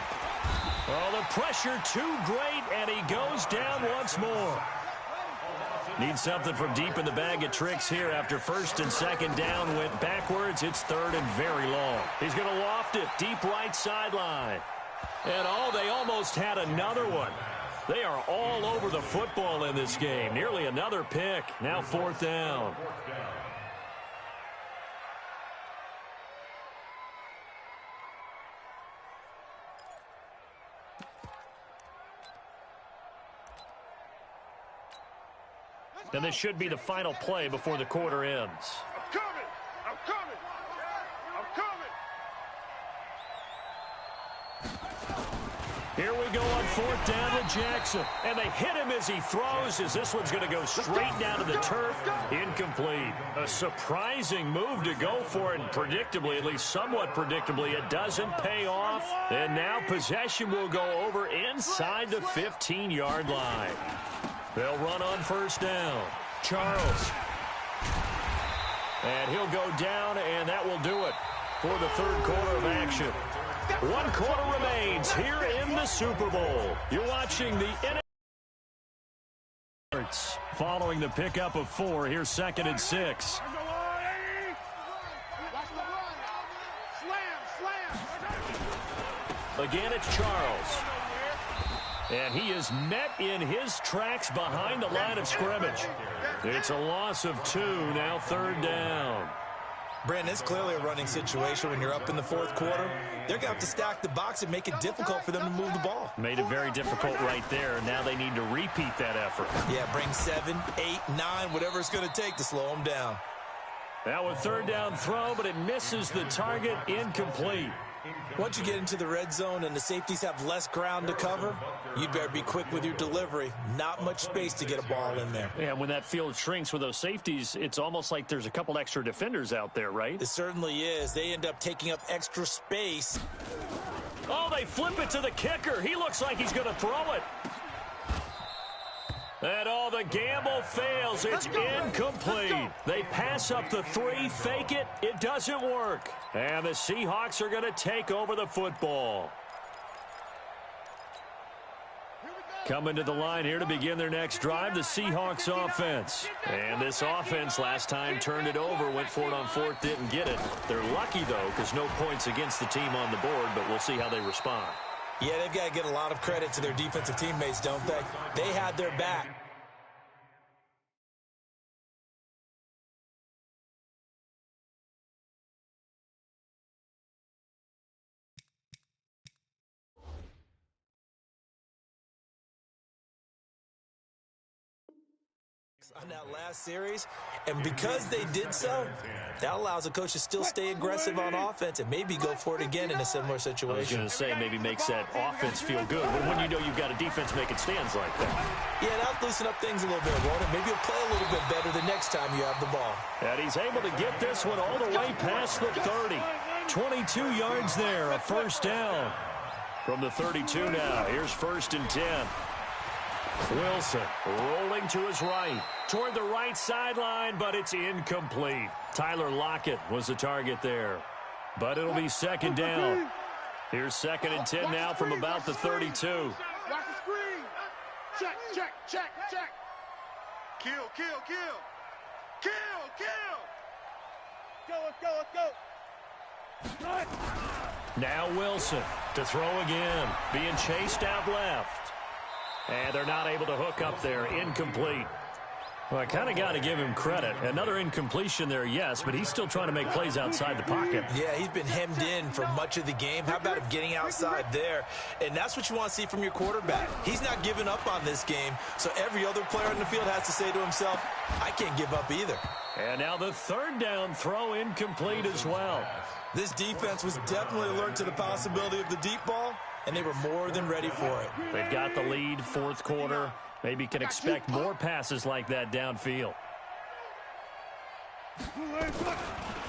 Speaker 6: Oh, the pressure too great, and he goes down once more. Needs something from deep in the bag of tricks here after first and second down went backwards. It's third and very long. He's going to loft it deep right sideline. And they almost had another one. They are all over the football in this game. Nearly another pick. Now fourth down. And this should be the final play before the quarter ends.
Speaker 9: I'm coming. I'm coming. I'm coming.
Speaker 6: Here we go on fourth down with Jackson. And they hit him as he throws, as this one's going to go straight down to the turf. Incomplete. A surprising move to go for it, and predictably, at least somewhat predictably, it doesn't pay off. And now possession will go over inside the 15-yard line. They'll run on first down. Charles. And he'll go down, and that will do it for the third quarter of action. 1 quarter remains here in the Super Bowl. You're watching the NFL. Following the pickup of 4, here's second and 6. Again, it's Charles. And he is met in his tracks behind the line of scrimmage. It's a loss of 2, now third down.
Speaker 3: Brandon, it's clearly a running situation when you're up in the fourth quarter. They're going to have to stack the box and make it difficult for them to move the ball.
Speaker 6: Made it very difficult right there. Now they need to repeat that effort.
Speaker 3: Yeah, bring 7, 8, 9, whatever it's going to take to slow them down.
Speaker 6: Now a third down throw, but it misses the target, incomplete.
Speaker 3: Once you get into the red zone and the safeties have less ground to cover, you'd better be quick with your delivery. Not much space to get a ball in there.
Speaker 6: Yeah, when that field shrinks with those safeties, it's almost like there's a couple extra defenders out there, right?
Speaker 3: It certainly is. They end up taking up extra space.
Speaker 6: Oh, they flip it to the kicker. He looks like he's going to throw it. And the gamble fails. It's incomplete. They pass up the 3, fake it. It doesn't work. And the Seahawks are going to take over the football. Coming to the line here to begin their next drive, the Seahawks offense. And this offense last time turned it over, went for it on fourth, didn't get it. They're lucky, though, because no points against the team on the board, but we'll see how they respond.
Speaker 3: Yeah, they've got to get a lot of credit to their defensive teammates, don't they? They had their back. On that last series, and because they did so, that allows the coach to still stay aggressive on offense and maybe go for it again in a similar situation.
Speaker 6: I was going to say maybe makes that offense feel good when you know you've got a defense making stands like that.
Speaker 3: Yeah, that'll loosen up things a little bit, won't it? Maybe you'll play a little bit better the next time you have the ball.
Speaker 6: And he's able to get this one all the way past the 30. 22 yards there, a first down. From the 32 now, here's 1st and 10. Wilson rolling to his right, toward the right sideline, but it's incomplete. Tyler Lockett was the target there, but it'll be 2nd down. Here's 2nd and 10 now from about the 32.
Speaker 9: Watch the screen. Check, check, check, check. Kill, kill, kill. Kill, kill. Go, let's go, let's go.
Speaker 6: Now Wilson to throw again, being chased out left. And they're not able to hook up there. Incomplete. Well, I kind of got to give him credit. Another incompletion there, yes, but he's still trying to make plays outside the pocket.
Speaker 3: Yeah, he's been hemmed in for much of the game. How about him getting outside there? And that's what you want to see from your quarterback. He's not giving up on this game, so every other player on the field has to say to himself, I can't give up either.
Speaker 6: And now the 3rd down throw incomplete as well.
Speaker 3: This defense was definitely alert to the possibility of the deep ball, and they were more than ready for it.
Speaker 6: They've got the lead, 4th quarter. Maybe can expect more passes like that downfield.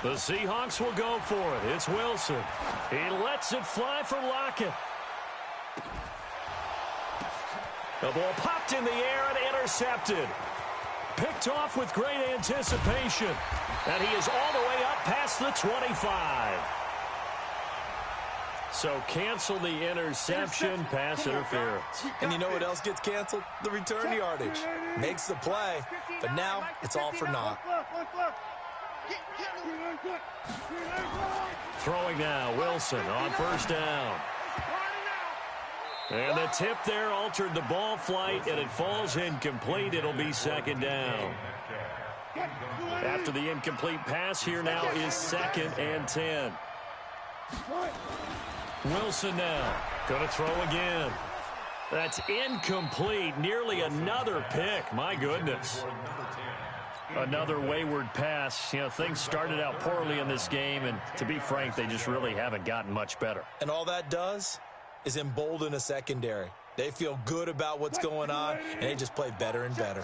Speaker 6: The Seahawks will go for it. It's Wilson. He lets it fly for Lockett. The ball popped in the air and intercepted. Picked off with great anticipation. And he is all the way up past the 25. So cancel the interception, pass interference.
Speaker 3: And you know what else gets canceled? The return yardage. Makes the play, but now it's all for naught.
Speaker 6: Throwing now, Wilson on 1st down. And the tip there altered the ball flight, and it falls incomplete. It'll be 2nd down. After the incomplete pass, here now is 2nd and 10. Wilson now going to throw again. That's incomplete. Nearly another pick. My goodness. Another wayward pass. You know, things started out poorly in this game, and to be frank, they just really haven't gotten much better.
Speaker 3: And all that does is embolden a secondary. They feel good about what's going on, and they just play better and better.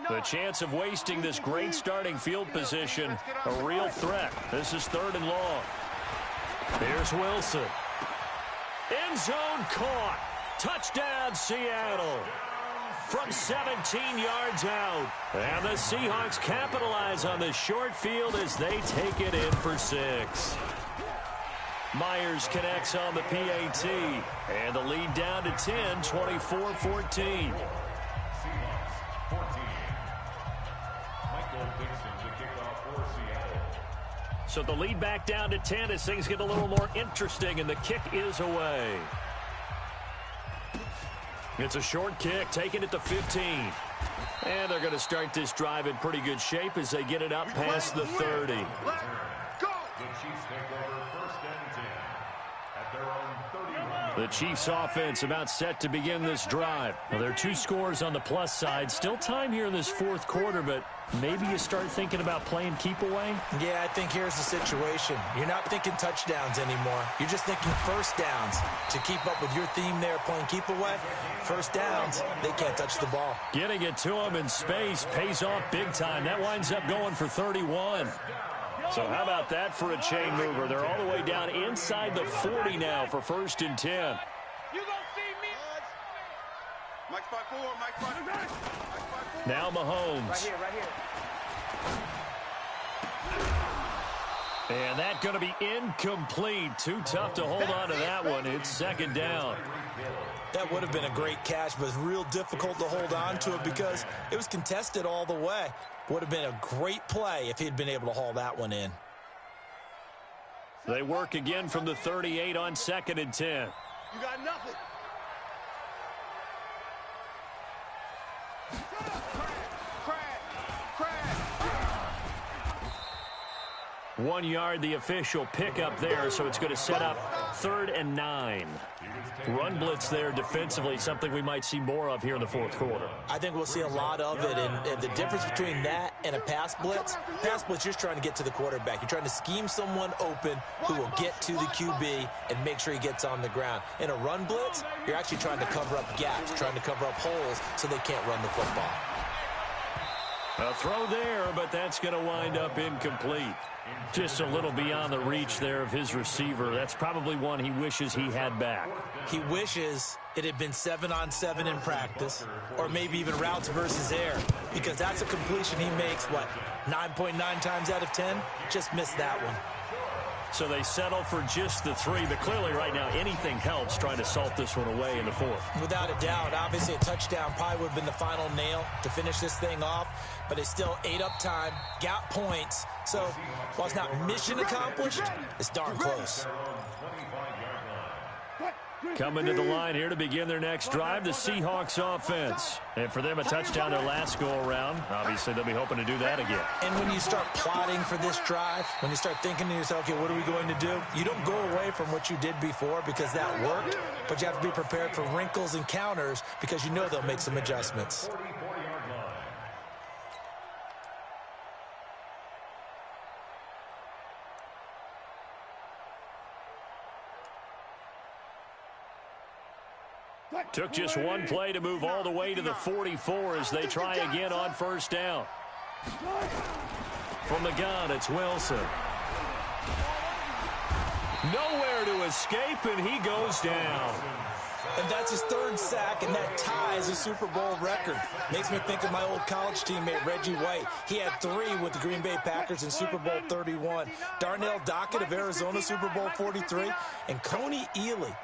Speaker 6: The chance of wasting this great starting field position, a real threat. This is 3rd and long. Here's Wilson. End zone caught. Touchdown, Seattle. From 17 yards out. And the Seahawks capitalize on the short field as they take it in for 6. Myers connects on the PAT. And the lead down to 10, 24-14. So the lead back down to 10 as things get a little more interesting, and the kick is away. It's a short kick, taking it to 15. And they're going to start this drive in pretty good shape as they get it up past the 30.
Speaker 7: The Chiefs take over 1st and 10 at their own 31.
Speaker 6: The Chiefs offense about set to begin this drive. Now, there are 2 scores on the plus side. Still time here in this 4th quarter, but maybe you start thinking about playing keep away?
Speaker 3: Yeah, I think here's the situation. You're not thinking touchdowns anymore. You're just thinking first downs. To keep up with your theme there, playing keep away, first downs, they can't touch the ball.
Speaker 6: Getting it to him in space pays off big time. That winds up going for 31. So how about that for a chain mover? They're all the way down inside the 40 now for 1st and 10.
Speaker 9: You gonna see me? Mike's by 4, Mike's by 4.
Speaker 6: Now Mahomes.
Speaker 10: Right here.
Speaker 6: And that's going to be incomplete. Too tough to hold on to that one. It's 2nd down.
Speaker 3: That would have been a great catch, but it's real difficult to hold on to it because it was contested all the way. Would have been a great play if he'd been able to haul that one in.
Speaker 6: They work again from the 38 on 2nd and 10.
Speaker 9: You got nothing.
Speaker 6: 1 yard, the official pickup there, so it's going to set up 3rd and 9. Run blitz there defensively, something we might see more of here in the 4th quarter.
Speaker 3: I think we'll see a lot of it, and the difference between that and a pass blitz, you're just trying to get to the quarterback. You're trying to scheme someone open who will get to the QB and make sure he gets on the ground. In a run blitz, you're actually trying to cover up gaps, trying to cover up holes so they can't run the football.
Speaker 6: A throw there, but that's going to wind up incomplete. Just a little beyond the reach there of his receiver. That's probably one he wishes he had back.
Speaker 3: He wishes it had been 7-on-7 in practice, or maybe even routes versus air, because that's a completion he makes, 9.9 times out of 10? Just missed that one.
Speaker 6: So they settle for just the 3, but clearly right now anything helps trying to salt this one away in the 4th.
Speaker 3: Without a doubt, obviously a touchdown probably would have been the final nail to finish this thing off, but it's still ate up time, got points, so while it's not mission accomplished, it's darn close.
Speaker 6: Coming to the line here to begin their next drive, the Seahawks offense. And for them, a touchdown their last go-around. Obviously, they'll be hoping to do that again.
Speaker 3: And when you start plotting for this drive, when you start thinking to yourself, okay, what are we going to do? You don't go away from what you did before because that worked, but you have to be prepared for wrinkles and counters because you know they'll make some adjustments.
Speaker 6: Took just one play to move all the way to the 44 as they try again on 1st down. From the gun, it's Wilson. Nowhere to escape, and he goes down.
Speaker 3: And that's his 3rd sack, and that ties a Super Bowl record. Makes me think of my old college teammate, Reggie White. He had 3 with the Green Bay Packers in Super Bowl 31. Darnell Dockett of Arizona, Super Bowl 43. And Coney Ealy,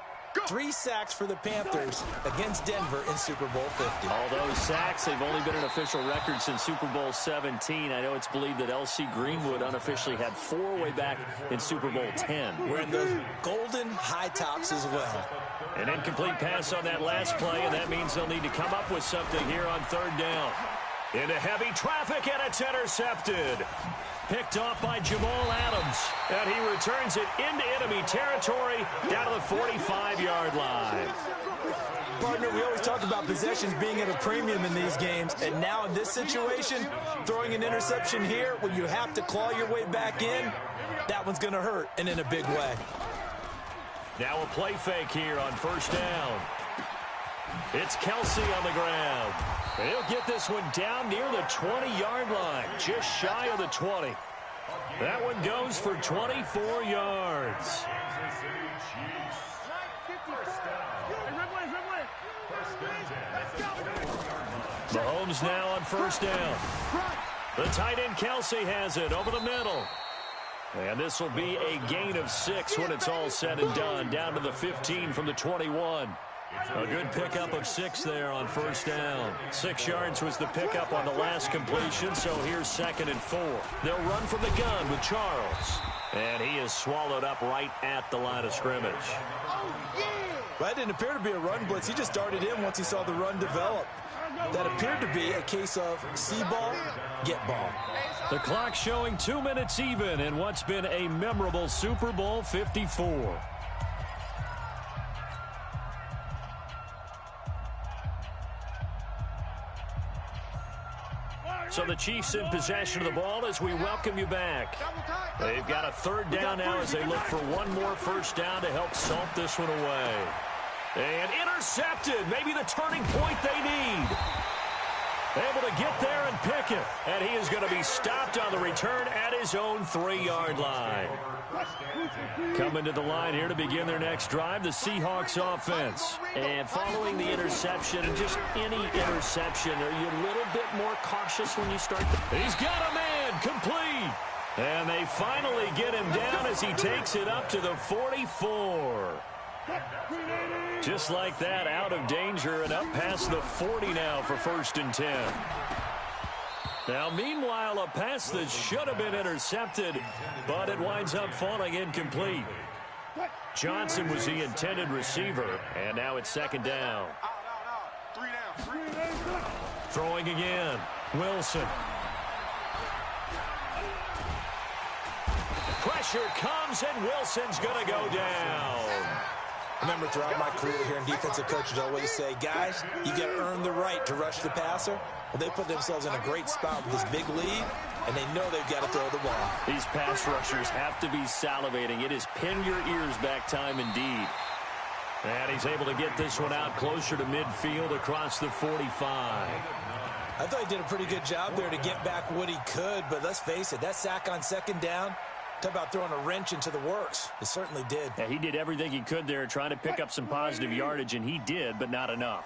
Speaker 3: 3 sacks for the Panthers against Denver in Super Bowl 50.
Speaker 6: All those sacks, they've only been an official record since Super Bowl 17. I know it's believed that L.C. Greenwood unofficially had 4 way back in Super Bowl 10.
Speaker 3: Wearing those golden high tops as well.
Speaker 6: An incomplete pass on that last play, and that means they'll need to come up with something here on 3rd down. Into heavy traffic, and it's intercepted. Picked off by Jamal Adams, and he returns it into enemy territory down to the 45-yard line.
Speaker 3: Partner, we always talk about possessions being at a premium in these games, and now in this situation, throwing an interception here when you have to claw your way back in, that one's going to hurt, and in a big way.
Speaker 6: Now a play fake here on 1st down. It's Kelsey on the ground. And he'll get this one down near the 20-yard line, just shy of the 20. That one goes for 24 yards. Mahomes now on 1st down. The tight end Kelsey has it over the middle. And this will be a gain of 6 when it's all said and done, down to the 15 from the 21. A good pickup of 6 there on 1st down. 6 yards was the pickup on the last completion, so here's 2nd and 4. They'll run from the gun with Charles. And he is swallowed up right at the line of scrimmage.
Speaker 3: Well, that didn't appear to be a run blitz. He just darted in once he saw the run develop. That appeared to be a case of see ball, get ball.
Speaker 6: The clock showing 2 minutes even in what's been a memorable Super Bowl 54. So the Chiefs in possession of the ball as we welcome you back. They've got a third down now as they look for one more first down to help salt this one away. And intercepted, maybe the turning point they need. Able to get there and pick it. And he is going to be stopped on the return at his own 3-yard line. Coming to the line here to begin their next drive, the Seahawks offense. And following the interception, and just any interception, are you a little bit more cautious when you start? He's got a man, complete. And they finally get him down as he takes it up to the 44. Just like that, out of danger and up past the 40 now for 1st and 10. Now, meanwhile, a pass that should have been intercepted, but it winds up falling incomplete. Johnson was the intended receiver, and now it's 2nd down. Throwing again, Wilson. Pressure comes, and Wilson's going to go down.
Speaker 3: I remember throughout my career here in defensive coaches always say, guys, you got to earn the right to rush the passer. Well, they put themselves in a great spot with this big lead, and they know they've got to throw the ball.
Speaker 6: These pass rushers have to be salivating. It is pin your ears back time indeed. And he's able to get this one out closer to midfield across the 45.
Speaker 3: I thought he did a pretty good job there to get back what he could, but let's face it, that sack on 2nd down, talk about throwing a wrench into the works. It certainly did.
Speaker 6: Yeah, he did everything he could there trying to pick up some positive yardage, and he did, but not enough.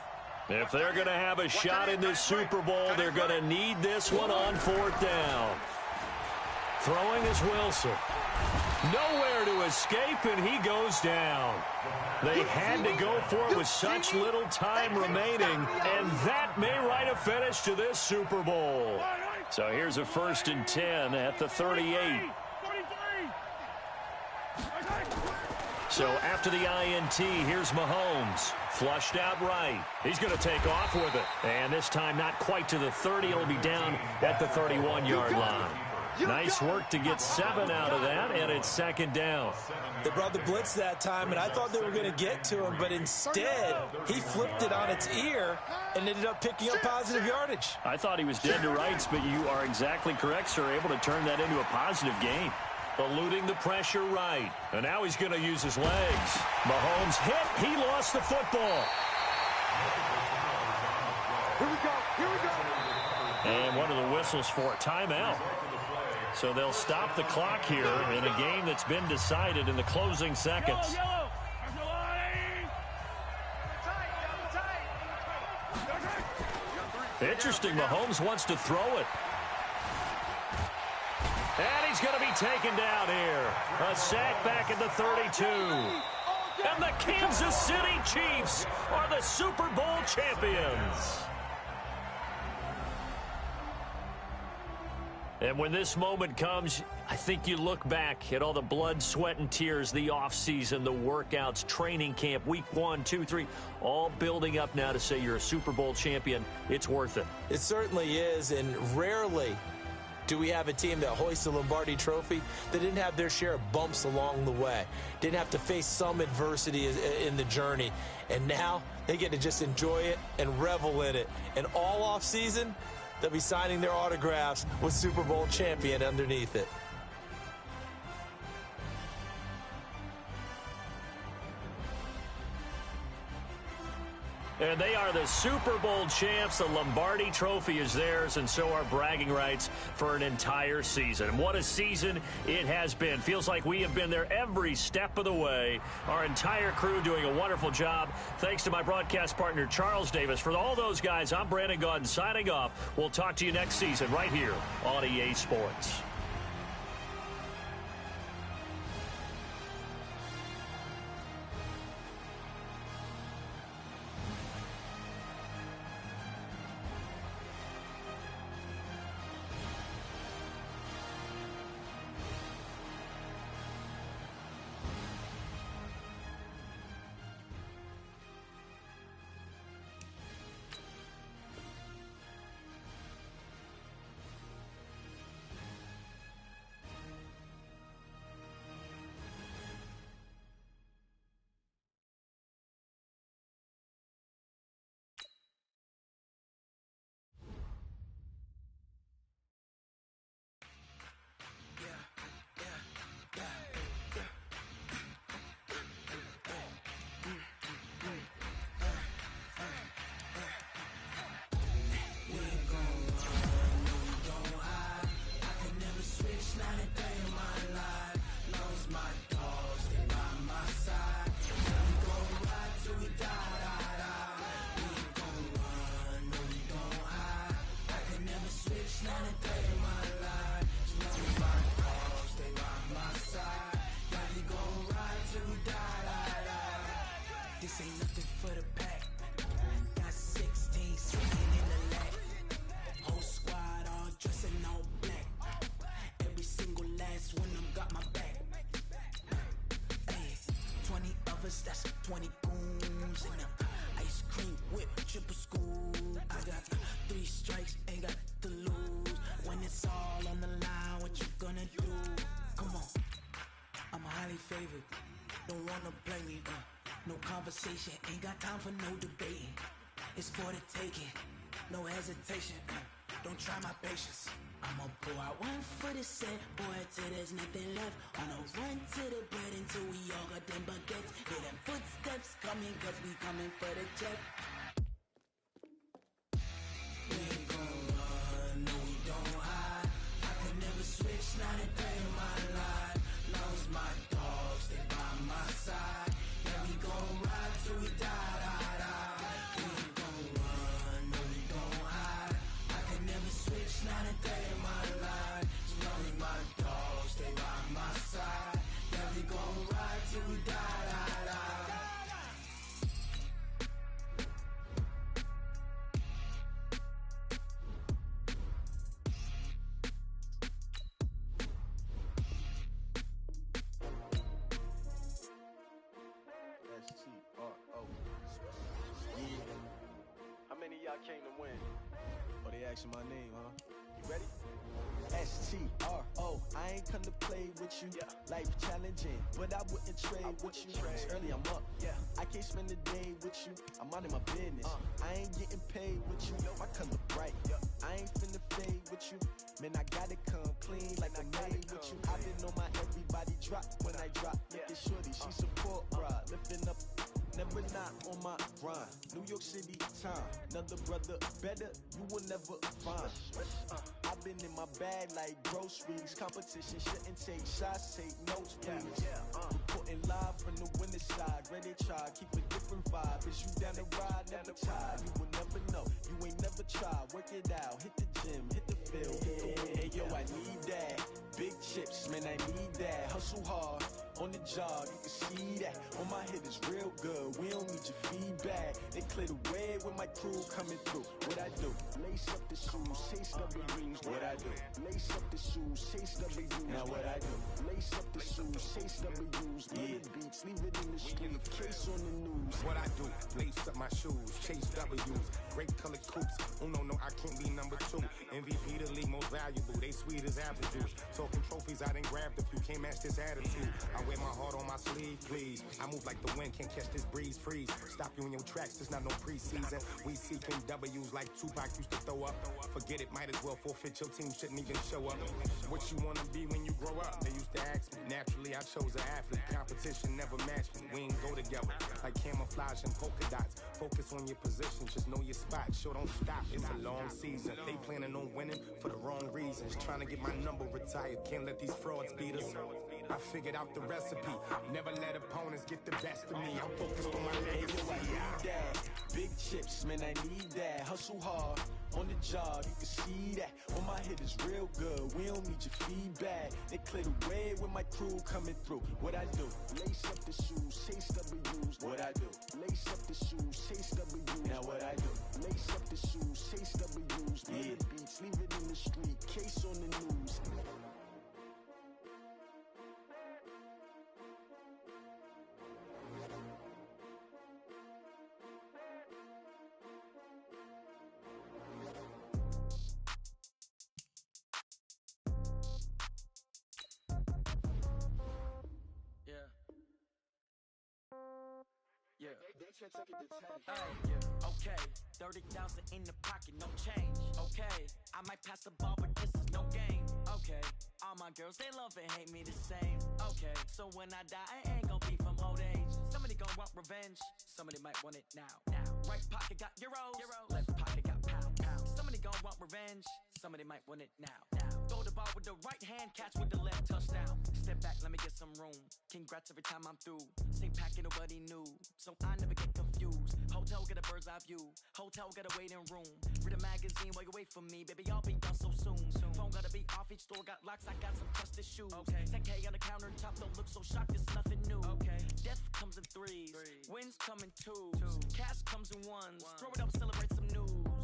Speaker 6: If they're going to have a shot in this Super Bowl, they're going to need this one on 4th down. Throwing is Wilson. Nowhere to escape, and he goes down. They had to go for it with such little time remaining, and that may write a finish to this Super Bowl. So here's a 1st and 10 at the 38. So after the INT, here's Mahomes. Flushed out right. He's going to take off with it. And this time not quite to the 30. It'll be down at the 31-yard line. Nice work to get 7 out of that, and it's 2nd down.
Speaker 3: They brought the blitz that time, and I thought they were going to get to him, but instead he flipped it on its ear and ended up picking up positive yardage.
Speaker 6: I thought he was dead to rights, but you are exactly correct, sir. Able to turn that into a positive gain. Eluding the pressure right. And now he's going to use his legs. Mahomes hit. He lost the football.
Speaker 9: Here we go. Here we go.
Speaker 6: And one of the whistles for a timeout. So they'll stop the clock here in a game that's been decided in the closing seconds. Interesting. Mahomes wants to throw it. And he's going to be taken down here. A sack back at the 32. And the Kansas City Chiefs are the Super Bowl champions. And when this moment comes, I think you look back at all the blood, sweat, and tears, the offseason, the workouts, training camp, week 1, 2, 3, all building up now to say you're a Super Bowl champion. It's worth it.
Speaker 3: It certainly is, and rarely do we have a team that hoists the Lombardi Trophy that didn't have their share of bumps along the way, didn't have to face some adversity in the journey, and now they get to just enjoy it and revel in it. And all offseason, they'll be signing their autographs with Super Bowl champion underneath it.
Speaker 6: And they are the Super Bowl champs. The Lombardi Trophy is theirs, and so are bragging rights for an entire season. What a season it has been. Feels like we have been there every step of the way. Our entire crew doing a wonderful job. Thanks to my broadcast partner, Charles Davis. For all those guys, I'm Brandon Gaudin signing off. We'll talk to you next season right here on EA Sports.
Speaker 10: favored. Don't wanna play me, no conversation, ain't got time for no debating. It's for the taking, no hesitation, don't try my patience. I'ma pull out one for the set, boy, till there's nothing left. On a run to the bread until we all got them baguettes. Hear them footsteps coming, cause we coming for the jet. We ain't gon' run, no we don't hide. I could never switch, not a day in my life. Long as my dogs, they by my side. Yeah, we gon' ride till we die, die, die. We ain't gon' run, no we don't hide. I could never switch, not a day in my life. As long as my dogs, they by my side. Yeah, we gon' ride till we die, die, die.
Speaker 4: S-T-R-O. Yeah. How many of y'all came to win? Oh, they asking my name, huh? You ready? S-T-R-O. I ain't come to play with you. Life challenging, but I wouldn't trade with you. It's early, I'm up. I can't spend the day with you. I'm out of my business. I ain't getting paid with you. My color bright. I ain't finna fade with you. Man, I gotta come clean like I made with you. I been on my everybody drop when I drop. Look at shorty, she support ride. Lifting up, never not on my grind. New York City time, another brother better, you will never find. I've been in my bag like groceries. Competition shouldn't take shots, take notes, please. Reporting live from the winner side. Ready to try, keep a different vibe. Is you down the ride, never tired. You will never know, you ain't never tried. Work it out, hit the gym, hit the field. Hey yo, I need that. Big chips, man, I need that. Hustle hard, on the job, you can see that. On my head is real good, we don't need your feedback. They clear the way with my crew coming through. What I do? Lace up the shoes, chase W's. What I do? Lace up the shoes, chase W's. Now what I do? Lace up the shoes, chase W's. Yeah. Beats, leave it in the street, case on the news.
Speaker 5: What I do? Lace up my shoes, chase W's. Great colored coops. Oh no, I can't be number 2. MVP the league most valuable. They sweet as apple juice. Talking trophies, I done grabbed a few. Can't match this attitude. I wear my heart on my sleeve, please. I move like the wind, can't catch this breeze. Freeze. Stop you in your tracks. There's not no preseason. We seeking W's like Tupac used to throw up. Forget it, might as well forfeit. Your team shouldn't even show up. What you wanna be when you grow up? They used to ask me. Naturally, I chose an athlete. Competition never matched me. We ain't go together like camouflage and polka dots. Focus on your position, just know your spot. Sure, don't stop. It's a long season. They planning on winning for the wrong reasons. Trying to get my number retired. Can't let these frauds beat us. I figured out the recipe. Never let opponents get the best of me. I'm focused on my legacy.
Speaker 4: I need that. Big chips, man, I need that. Hustle hard, on the job, you can see that. On my head is real good, we don't need your feedback. They clear the way with my crew coming through. What I do? Lace up the shoes, chase W's. What I do? Lace up the shoes, chase W's. Now what I do? Lace up the shoes, chase W's. Yeah. Beats, leave it in the street, case on the news.
Speaker 10: Yeah. Okay, 30,000 in the pocket, no change. Okay, I might pass the ball, but this is no game. Okay, all my girls, they love and hate me the same. Okay, so when I die, I ain't gon' be from old age. Somebody gon' want revenge, somebody might want it now. Right pocket got euros, left pocket got pound. Somebody gon' want revenge, somebody might want it now. Throw the ball with the right hand, catch with the left, touchdown. Step back, let me get some room. Congrats every time I'm through. Same packet, nobody knew, so I never get confused. Hotel get a bird's eye view. Hotel get a waiting room. Read a magazine while you wait for me, baby. I'll be done so soon. Phone gotta be off, each store got locks. I got some trusted shoes. 10K on the countertop, don't look so shocked. It's nothing new. Death comes in threes, wins come in twos. Cash comes in ones. Throw it up, celebrate some news.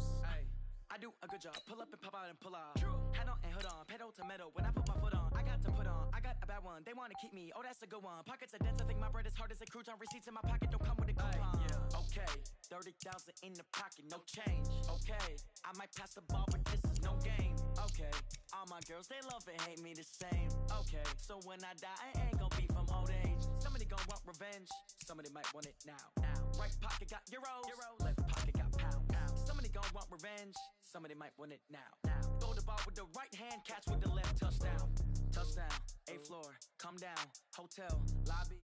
Speaker 10: I do a good job. Pull up and pop out and pull out. Head on and hood on, pedal to metal. When I put my foot on, I got to put on. I got a bad one. They want to keep me. Oh, that's a good one. Pockets are dense. I think my bread is hard as a crouton. Receipts in my pocket don't come with a coupon. Okay, 30,000 in the pocket, no change. Okay, I might pass the ball, but this is no game. Okay, all my girls, they love and hate me the same. Okay, so when I die, I ain't gon' be from from old age. Somebody gon' want revenge, somebody might want it now. Right pocket got euros, left pocket got pounds. Somebody gon' want revenge, somebody might want it now. Throw the ball with the right hand, catch with the left, touchdown. Touchdown, 8th floor, come down, hotel, lobby.